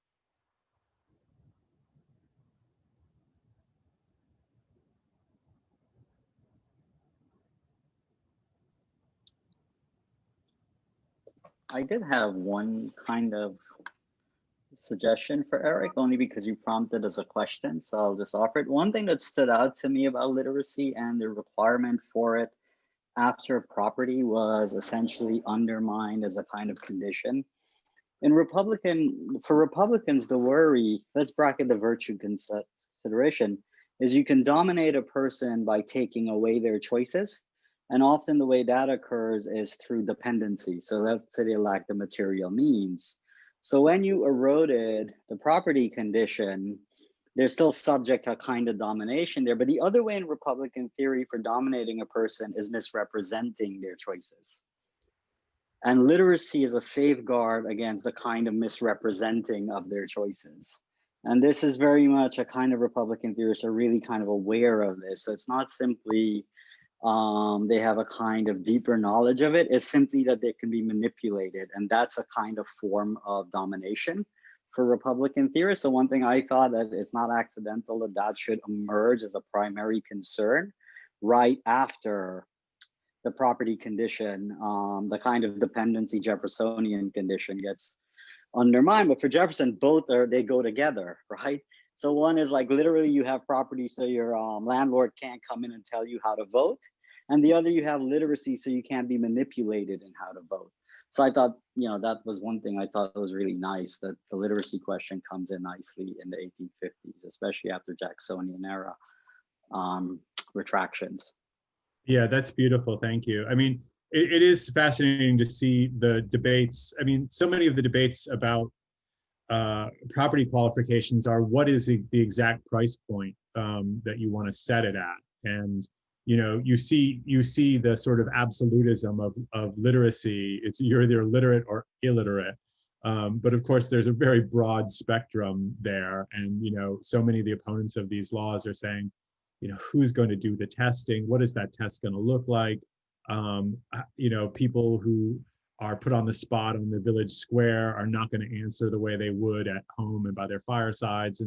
I did have one kind of suggestion for Eric, only because you prompted as a question, so I'll just offer it. One thing that stood out to me about literacy and the requirement for it after property was essentially undermined as a kind of condition. For Republicans, the worry, let's bracket the virtue consideration, is you can dominate a person by taking away their choices. And often the way that occurs is through dependency. So let's say they lack the material means. So when you eroded the property condition, they're still subject to a kind of domination there. But the other way in Republican theory for dominating a person is misrepresenting their choices. And literacy is a safeguard against the kind of misrepresenting of their choices. And this is very much a kind of Republican theorists are really kind of aware of this. So it's not simply they have a kind of deeper knowledge of it. It's simply that they can be manipulated. And that's a kind of form of domination for Republican theorists. So one thing I thought that it's not accidental that that should emerge as a primary concern right after the property condition, the kind of dependency Jeffersonian condition gets undermined. But for Jefferson, both they go together, right? So one is like literally you have property, so your landlord can't come in and tell you how to vote. And the other, you have literacy, so you can't be manipulated in how to vote. So I thought, you know, that was one thing I thought was really nice, that the literacy question comes in nicely in the 1850s, especially after Jacksonian era retractions. Yeah, that's beautiful. Thank you. I mean, it is fascinating to see the debates. I mean, so many of the debates about property qualifications are what is the exact price point that you want to set it at. And, you know, you see the sort of absolutism of literacy. It's you're either literate or illiterate. But of course, there's a very broad spectrum there. And, you know, so many of the opponents of these laws are saying, you know, who's going to do the testing? What is that test going to look like? You know, people who are put on the spot on the village square are not going to answer the way they would at home and by their firesides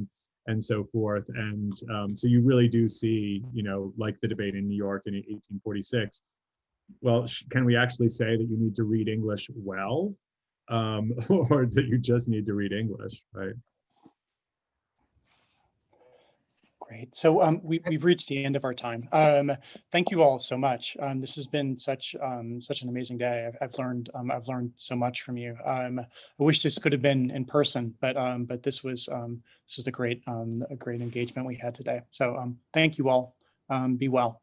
and so forth. And so you really do see, you know, like the debate in New York in 1846. Well, can we actually say that you need to read English well, or that you just need to read English, right? Great. So we've reached the end of our time. Thank you all so much. This has been such an amazing day. I've learned so much from you. I wish this could have been in person, but this was a great engagement we had today. So thank you all. Be well.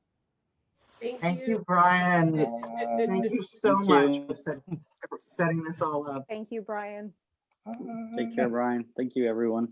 Thank you, Brian. Thank you so much for setting this all up. Thank you, Brian. Take care, Brian. Thank you, everyone.